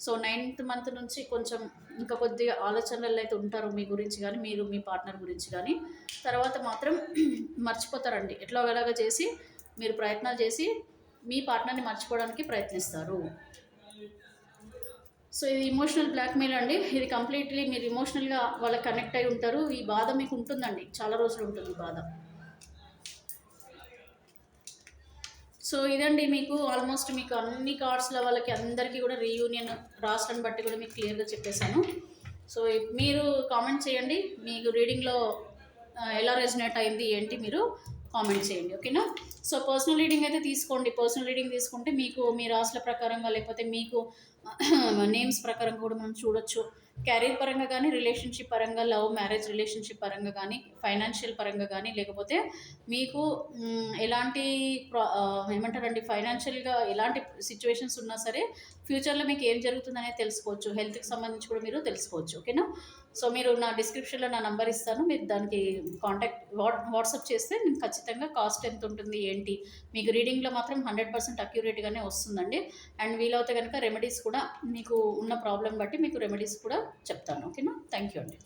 సో 9th మంత్ నుంచి కొంచెం ఇంకా కొద్దిగా ఆలోచనలు అయితే ఉంటారు మీ గురించి కానీ, మీరు మీ పార్ట్నర్ గురించి కానీ. తర్వాత మాత్రం మర్చిపోతారండి. ఎట్లాగలాగా చేసి మీరు ప్రయత్నాలు చేసి మీ పార్ట్నర్ని మర్చిపోవడానికి ప్రయత్నిస్తారు. సో ఇది ఇమోషనల్ బ్లాక్మెయిల్ అండి. ఇది కంప్లీట్లీ మీరు ఇమోషనల్గా వాళ్ళకి కనెక్ట్ అయి ఉంటారు. ఈ బాధ మీకు ఉంటుందండి, చాలా రోజులు ఉంటుంది ఈ బాధ. సో ఇదండి మీకు ఆల్మోస్ట్ మీకు అన్ని కార్డ్స్లో వాళ్ళకి అందరికీ కూడా రీయూనియన్ రాష్ట్రాన్ని బట్టి కూడా మీకు క్లియర్గా చెప్పేశాను. సో మీరు కామెంట్ చేయండి, మీకు రీడింగ్లో ఎలా రెజినేట్ అయింది ఏంటి మీరు కామెంట్ చేయండి, ఓకేనా. సో పర్సనల్ రీడింగ్ అయితే తీసుకోండి. పర్సనల్ రీడింగ్ తీసుకుంటే మీకు మీ రాశుల ప్రకారంగా లేకపోతే మీకు నేమ్స్ ప్రకారం కూడా మనం చూడొచ్చు. కెరీర్ పరంగా కానీ, రిలేషన్షిప్ పరంగా, లవ్ మ్యారేజ్ రిలేషన్షిప్ పరంగా కానీ, ఫైనాన్షియల్ పరంగా కానీ, లేకపోతే మీకు ఎలాంటి ఏమంటారండి, ఫైనాన్షియల్గా ఎలాంటి సిచ్యువేషన్స్ ఉన్నా సరే ఫ్యూచర్లో మీకు ఏం జరుగుతుందనేది తెలుసుకోవచ్చు. హెల్త్కి సంబంధించి కూడా మీరు తెలుసుకోవచ్చు, ఓకేనా. సో మీరు నా డిస్క్రిప్షన్లో నా నంబర్ ఇస్తాను, మీరు దానికి వాట్సాప్ చేస్తే నేను ఖచ్చితంగా కాస్ట్ ఎంత ఉంటుంది ఏంటి మీకు రీడింగ్లో మాత్రం 100% అక్యురేట్గానే వస్తుందండి. అండ్ వీలవుతే కనుక రెమెడీస్ కూడా మీకు ఉన్న ప్రాబ్లం బట్టి మీకు రెమెడీస్ కూడా చెప్తాను, ఓకేనా. థ్యాంక్ యూ అండి.